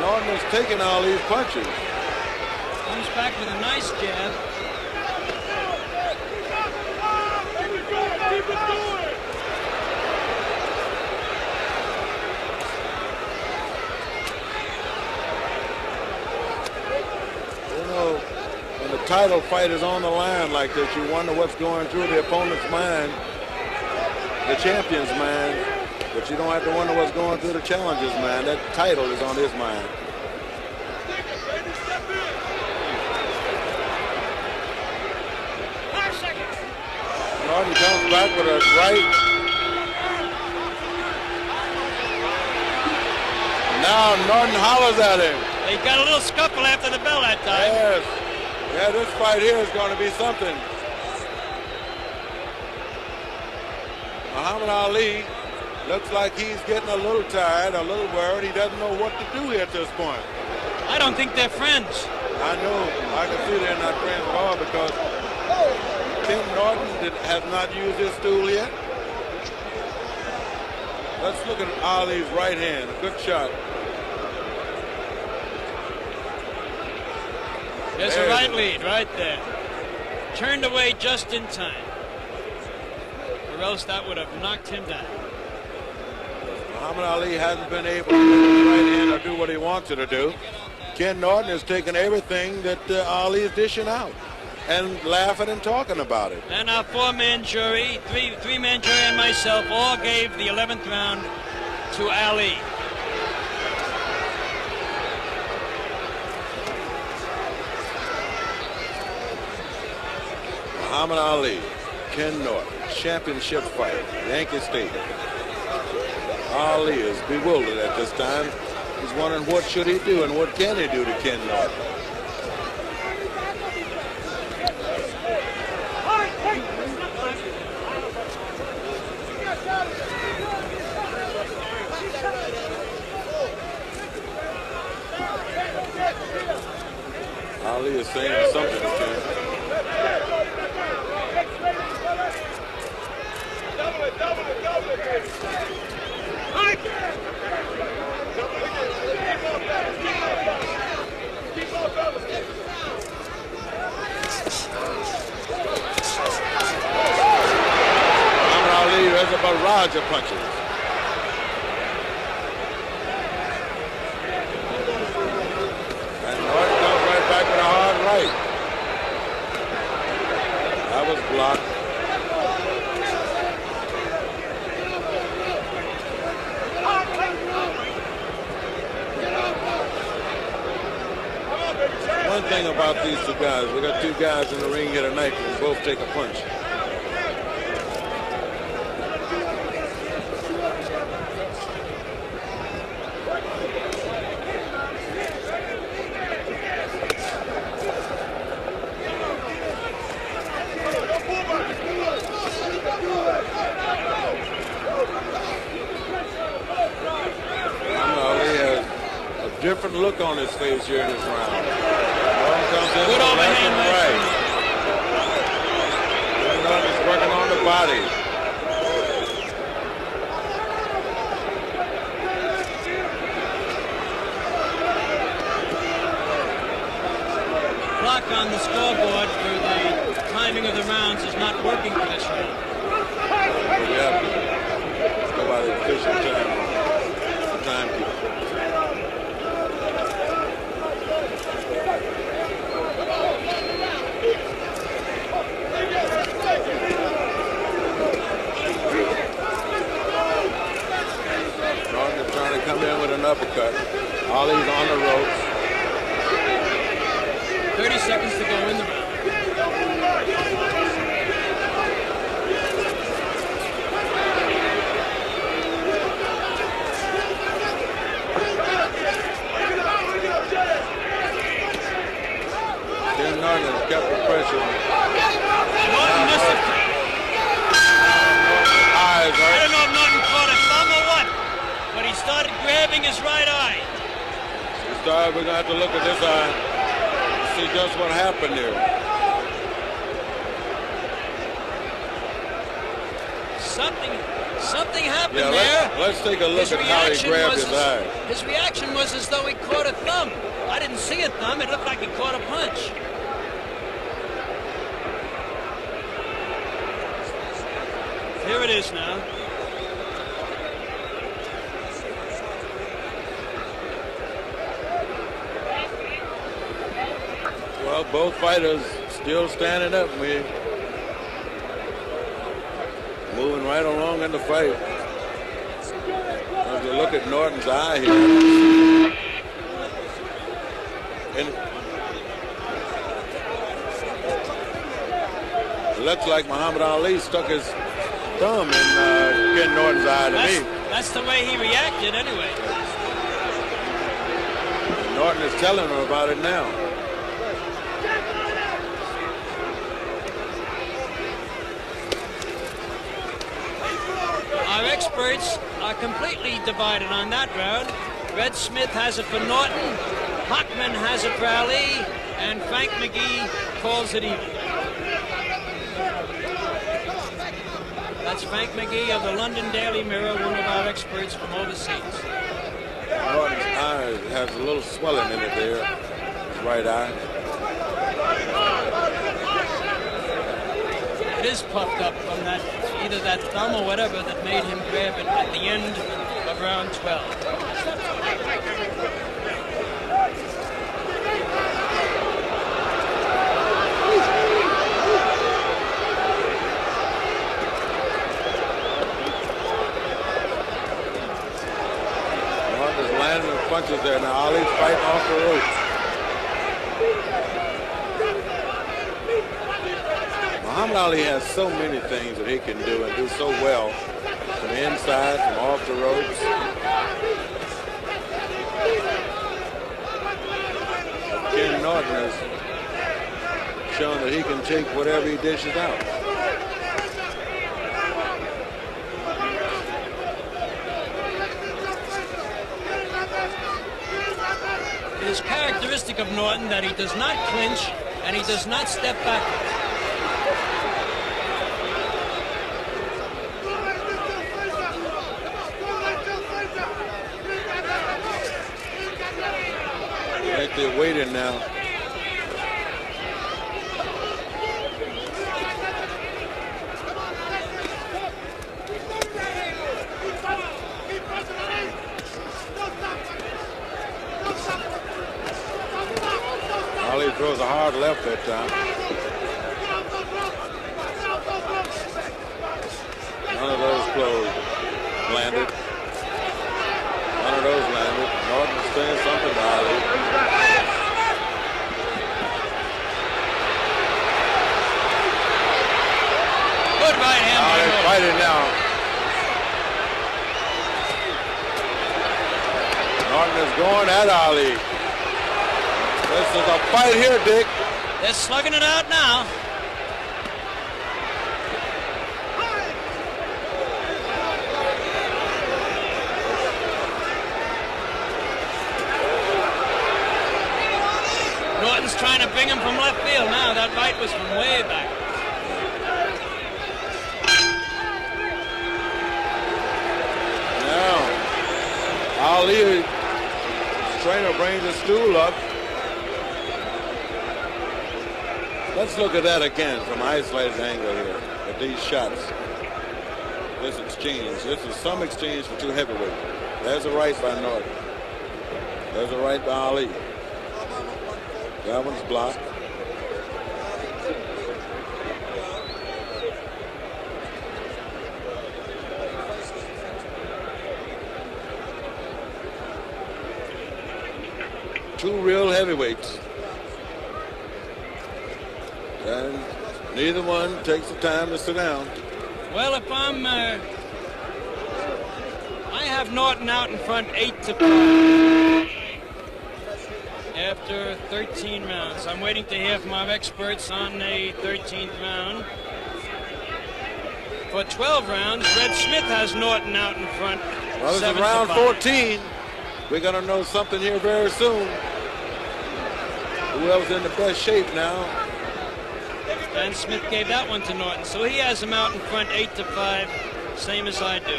B: Norton is taking all these punches.
C: Comes back with a nice jab.
D: Keep it going.
B: You know, when the title fight is on the line like this, you wonder what's going through the opponent's mind, the champion's mind, but you don't have to wonder what's going through the challenger's mind. That title is on his mind. Norton comes back with a right. Now Norton hollers at him.
C: They got a little scuffle after the bell that time.
B: Yes. Yeah, this fight here is going to be something. Muhammad Ali looks like he's getting a little tired, a little worried. He doesn't know what to do here at this point.
C: I don't think they're friends.
B: I know. I can see they're not friends at all because Ken Norton has not used his stool yet. Let's look at Ali's right hand. A good shot.
C: There's a right lead right there. Turned away just in time. Or else that would have knocked him down.
B: Muhammad Ali hasn't been able to use his right hand or do what he wants to do. Ken Norton has taken everything that Ali is dishing out and laughing and talking about it.
C: And our four-man jury, three-man jury and myself all gave the 11th round to Ali.
B: Muhammad Ali, Ken Norton, championship fight, Yankee Stadium. Ali is bewildered at this time. He's wondering what should he do and what can he do to Ken Norton. Ali is saying something to him. Ali has a barrage of punches. And Norton comes right back with a hard right. That was blocked. One thing about these two guys, we got two guys in the ring here tonight who both take a punch. Different look on his face here in this round. Good overhand right. He's working on the body.
C: Clock on the scoreboard for the timing of the rounds is not working for this round.
B: Yeah. Go by the official timekeeper. Come in with an uppercut. Ali's on the ropes.
C: 30 seconds to go in the round.
B: kept the pressure.
C: Norton missed it.
B: Eyes
C: I
B: hurt.
C: don't know if Norton caught a thumb or what, but he started grabbing his right eye.
B: We're going to have to look at this eye, see just what happened there.
C: Something happened
B: Yeah,
C: there.
B: let's take a look at how he grabbed his eye.
C: His reaction was as though he caught a thumb. I didn't see a thumb. It looked like he caught a punch. Here it is now.
B: Well, both fighters still standing up. We're moving right along in the fight. As you look at Norton's eye here. And it looks like Muhammad Ali stuck his thumb in Ken Norton's eye to me.
C: That's the way he reacted anyway.
B: And Norton is telling him about it now.
C: Our experts are completely divided on that round. Red Smith has it for Norton, Hockman has it for Ali, and Frank McGee calls it even. That's Frank McGee of the London Daily Mirror, one of our experts from overseas.
B: Norton's eye has a little swelling in it there, his right eye.
C: It is puffed up from that, either that thumb or whatever that made him grab it at the end of round 12.
B: Norton is landing the punches there. Now Ali's fighting off the ropes. Muhammad Ali has so many things that he can do and do so well. From the inside, from off the ropes. Ken Norton has shown that he can take whatever he dishes out.
C: It is characteristic of Norton that he does not clinch and he does not step backwards.
B: I think they're waiting now. Ali throws a hard left that time. None of those closed. Landed. None of those landed. Norton's saying something to Ali.
C: Good right hand.
B: Now they're fighting now. Norton is going at Ali. This is a fight here, Dick.
C: They're slugging it out now. Norton's trying to bring him from left field now. That right was from way back.
B: Now, Ali, trainer brings the stool up. Let's look at that again from an isolated angle here at these shots. This exchange. This is some exchange for two heavyweights. There's a right by Norton. There's a right by Ali. That one's blocked. Two real heavyweights. And neither one takes the time to sit down.
C: Well, if I'm, I have Norton out in front 8-5. after 13 rounds. I'm waiting to hear from our experts on the 13th round. For 12 rounds, Red Smith has Norton out in front.
B: Well, this is round 14. We're going to know something here very soon. Whoever's in the best shape now.
C: And Smith gave that one to Norton, so he has him out in front 8-5, same as I do.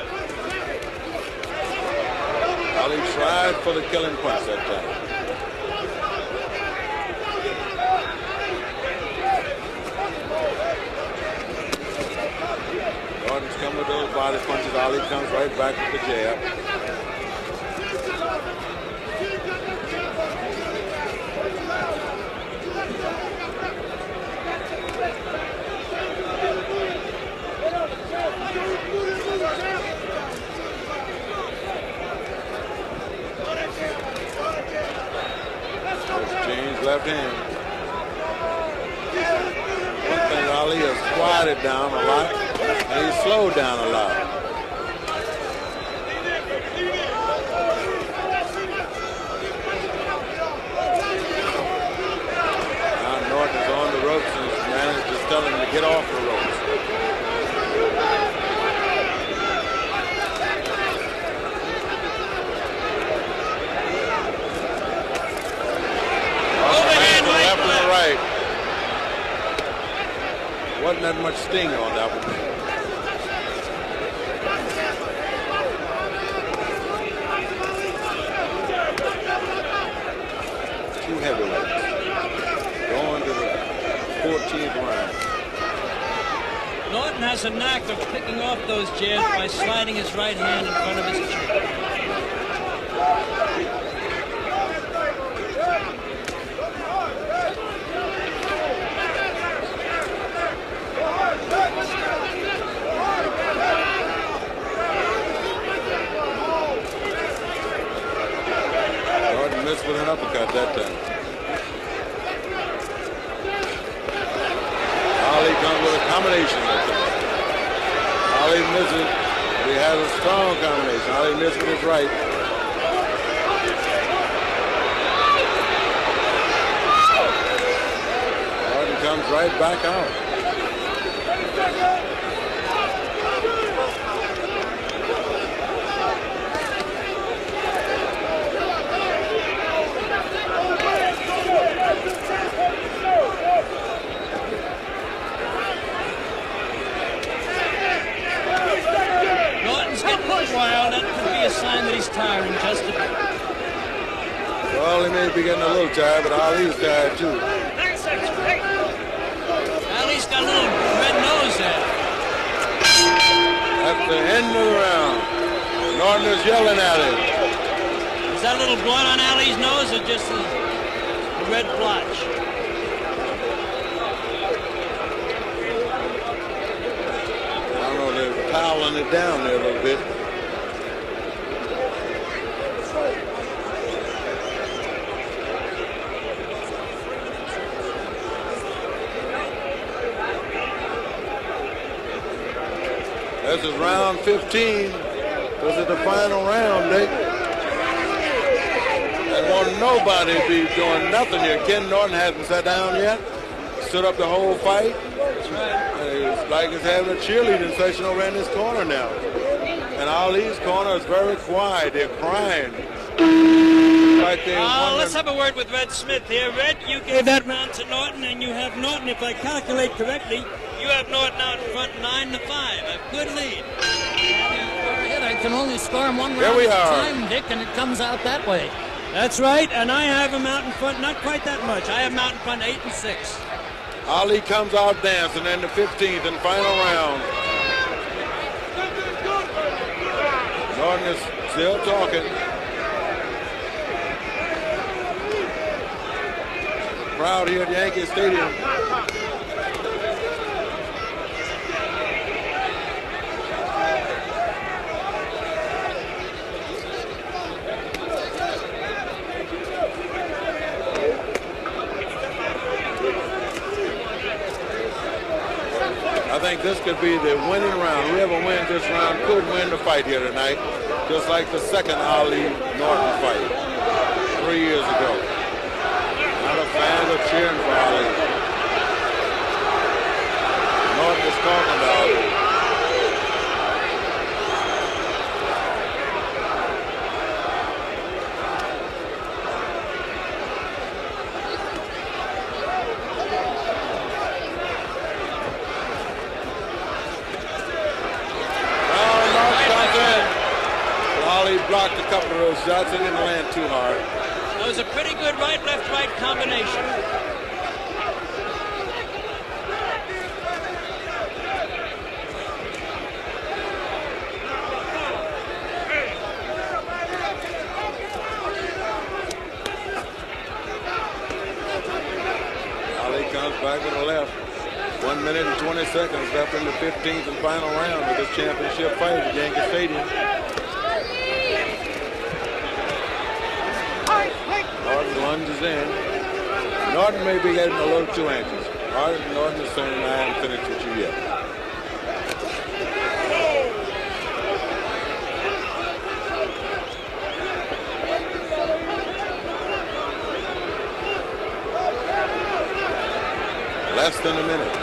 B: Ali tried for the killing punch that time. Norton's coming with those body punches. Ali comes right back with the jab. Left hand. One thing, Ali has quieted down a lot, and he's slowed down a lot. Now Norton is on the ropes, and his manager's telling him to get off the ropes. Wasn't that much sting on that one. Two heavyweights going to the 14th round.
C: Norton has a knack of picking off those jabs by sliding his right hand in front of his chin.
B: Missed with an uppercut that time. Ali comes with a combination that time. Ali misses, but he has a strong combination. Ali missed with his right. Norton comes right back out.
C: Wild, that could be a sign that he's tiring just a bit.
B: Well, he may be getting a little tired, but Ali's tired too.
C: Ali's got a little red nose there.
B: At the end of the round, Norton is yelling at him.
C: Is that a little blood on Ali's nose or just a red blotch?
B: I don't know, they're piling it down there a little bit. This is round 15. This is the final round, Dick. And won't nobody be doing nothing here. Ken Norton hasn't sat down yet. Stood up the whole fight.
C: That's right.
B: It's like he's having a cheerleading session over in this corner now. And Ali's corner is very quiet. They're crying. Like
C: let's have a word with Red Smith here. Red, you gave that round to Norton, and you have Norton, if I calculate correctly, you have Norton out in front 9-5. A good lead.
E: I can only score him one round
B: Here we
E: at a
B: are.
E: time, Dick, and it comes out that way.
C: That's right, and I have him out in front, not quite that much. I have him out in front 8-6.
B: Ali comes out dancing in the 15th and final round. Norton is still talking. Crowd here at Yankee Stadium. I think this could be the winning round. Whoever wins this round could win the fight here tonight, just like the second Ali Norton fight 3 years ago. fans are cheering for Ali. Norton is talking to Ali. Ali blocked a couple of those shots. It didn't land too hard.
C: That was a pretty good right combination.
B: Ali comes back with a left. 1 minute and 20 seconds left in the 15th and final round of this championship fight at Yankee Stadium. Norton lunges in. Norton may be getting a little too anxious. Norton is saying, I haven't finished with you yet. Less than a minute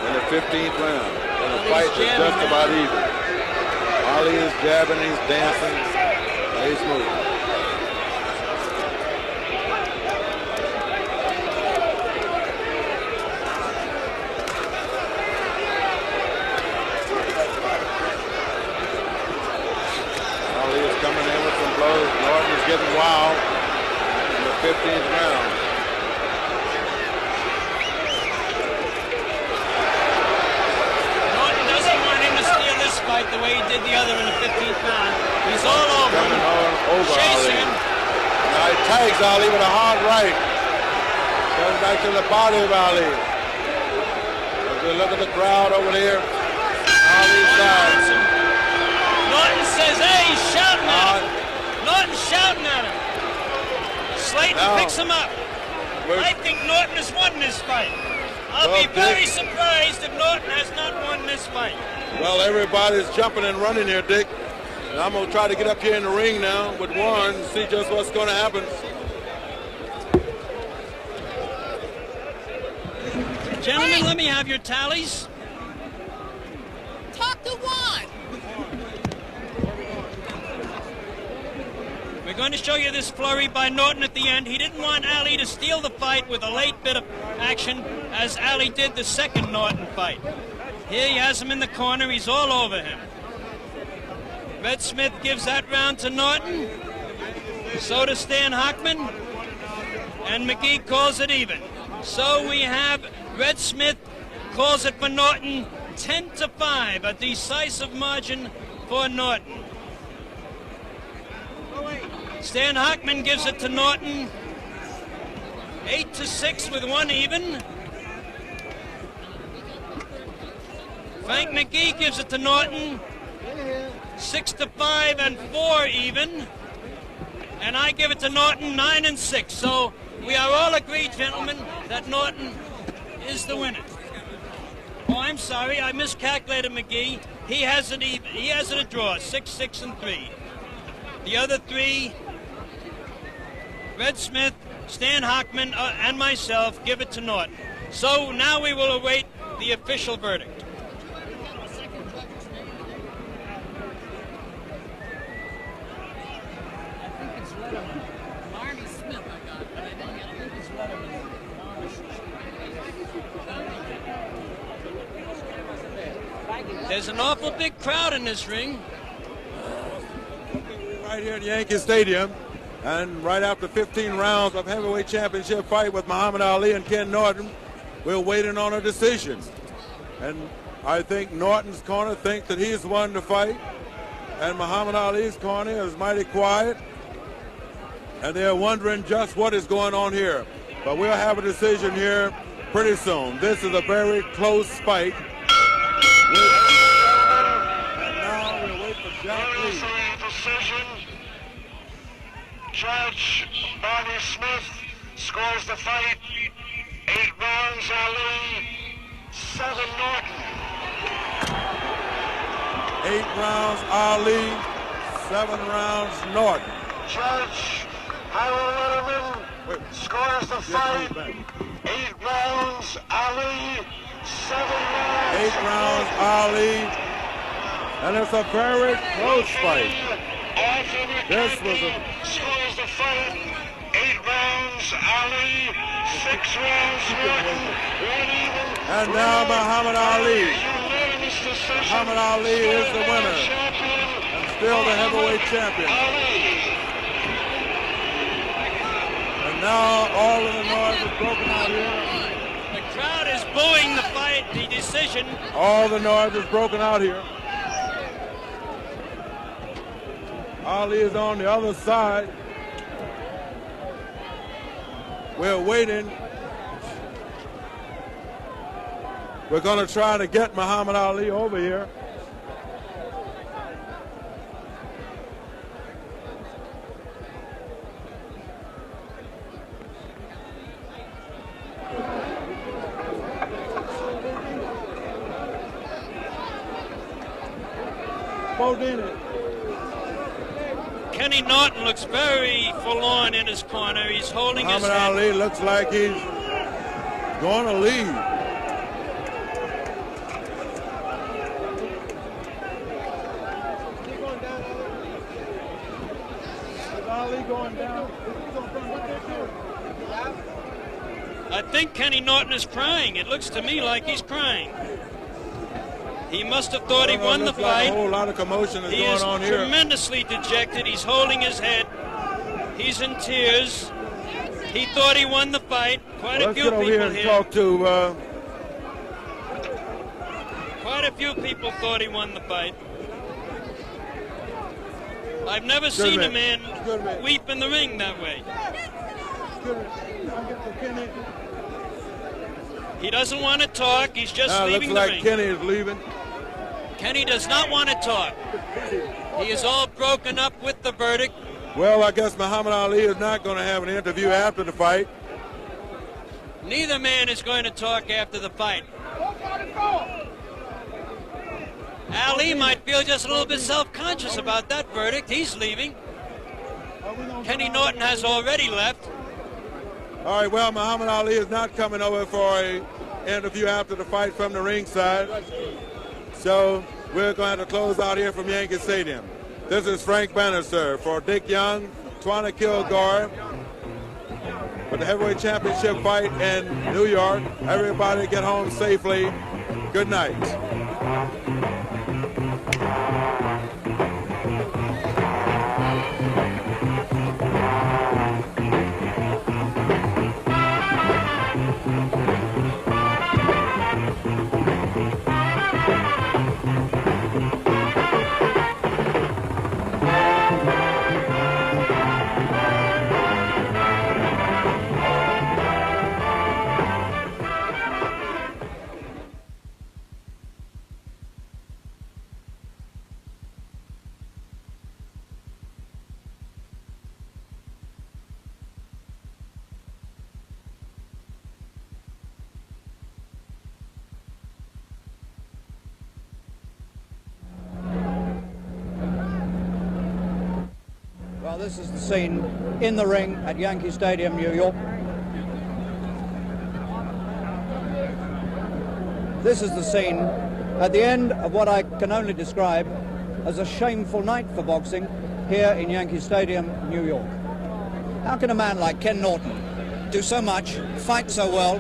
B: in the 15th round. And the fight is just about even. Ali is jabbing, he's dancing, he's moving. Ali is coming in with some blows. Norton is getting wild in the 15th round.
C: Fight the way he did the other in the 15th round. He's all over him. Chasing him.
B: Now he tags Ali with a hard right. Goes back to the body of Ali. As we look at the crowd over there, Ali's side.
C: Norton says, hey, he's shouting at him. Norton's shouting at him. Slayton picks him up. I think Norton has won this fight. I'll be very surprised if Norton has not won this fight.
B: Well, everybody's jumping and running here, Dick. And I'm going to try to get up here in the ring now with Warren and see just what's going to happen.
C: Gentlemen, let me have your tallies.
F: Talk to Warren.
C: We're going to show you this flurry by Norton at the end. He didn't want Ali to steal the fight with a late bit of action, as Ali did the second Norton fight. Here he has him in the corner. He's all over him. Red Smith gives that round to Norton. So does Stan Hockman. And McGee calls it even. So we have Red Smith calls it for Norton 10-5, a decisive margin for Norton. Stan Hockman gives it to Norton 8-6 with one even. Frank McGee gives it to Norton 6-5 and 4 even. And I give it to Norton 9-6. So we are all agreed, gentlemen, that Norton is the winner. Oh, I'm sorry, I miscalculated McGee. He has it even. He has it a draw, 6-6 and 3. The other three, Red Smith, Stan Hockman, and myself, give it to Norton. So now we will await the official verdict. There's an awful big crowd in this ring.
B: Right here at Yankee Stadium, and right after 15 rounds of heavyweight championship fight with Muhammad Ali and Ken Norton, we're waiting on a decision. And I think Norton's corner thinks that he's won the fight, and Muhammad Ali's corner is mighty quiet, and they're wondering just what is going on here. But we'll have a decision here pretty soon. This is a very close fight. And now we'll wait for Jack Lee.
A: Decision. Judge Barney Smith scores the fight. 8 rounds Ali, 7 Norton.
B: 8 rounds Ali, 7 rounds Norton.
A: Judge Harold Letterman Scores the fight. 8 rounds, Ali. 7 rounds.
B: 8 rounds, Ali. And it's a very close fight. This was a...
A: Scores the fight. 8 rounds, Ali. 6 rounds, Norton. 1 even.
B: And now Muhammad Ali. Muhammad Ali is the winner. And still the heavyweight champion. And now all of the noise is broken out here.
C: The crowd is booing the fight, the decision.
B: All the noise is broken out here. Ali is on the other side. We're waiting. We're going to try to get Muhammad Ali over here.
C: Kenny Norton looks very forlorn in his corner. He's holding his head.
B: Muhammad Ali looks like he's going to leave.
C: I think Kenny Norton is crying. It looks to me like he's crying. He must have thought he won the fight.
B: A whole lot of commotion is going on here.
C: He is tremendously dejected. He's holding his head. He's in tears. He thought he won the fight. Quite a few people here.
B: Let's get over here and talk to...
C: Quite a few people thought he won the fight. I've never seen a man weep in the ring that way. He doesn't want to talk. He's just leaving the ring.
B: Looks like Kenny is leaving.
C: Kenny does not want to talk. He is all broken up with the verdict.
B: Well, I guess Muhammad Ali is not going to have an interview after the fight.
C: Neither man is going to talk after the fight. Ali might feel just a little bit self-conscious about that verdict. He's leaving. Kenny Norton has already left.
B: All right, well, Muhammad Ali is not coming over for an interview after the fight from the ringside. So we're going to close out here from Yankee Stadium. This is Frank Bannister for Dick Young, Twana Kilgore, for the heavyweight championship fight in New York. Everybody get home safely. Good night.
I: Well, this is the scene in the ring at Yankee Stadium, New York. This is the scene at the end of what I can only describe as a shameful night for boxing here in Yankee Stadium, New York. How can a man like Ken Norton do so much, fight so well,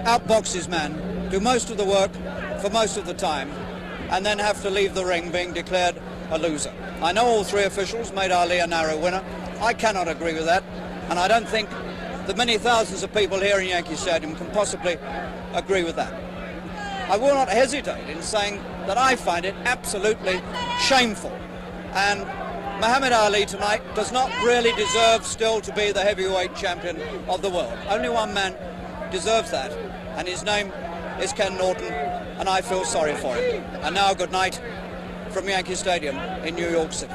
I: outbox his man, do most of the work for most of the time, and then have to leave the ring being declared a loser? I know all three officials made Ali a narrow winner. I cannot agree with that, and I don't think the many thousands of people here in Yankee Stadium can possibly agree with that. I will not hesitate in saying that I find it absolutely shameful, and Muhammad Ali tonight does not really deserve still to be the heavyweight champion of the world. Only one man deserves that, and his name is Ken Norton, and I feel sorry for him. And now good night from Yankee Stadium in New York City.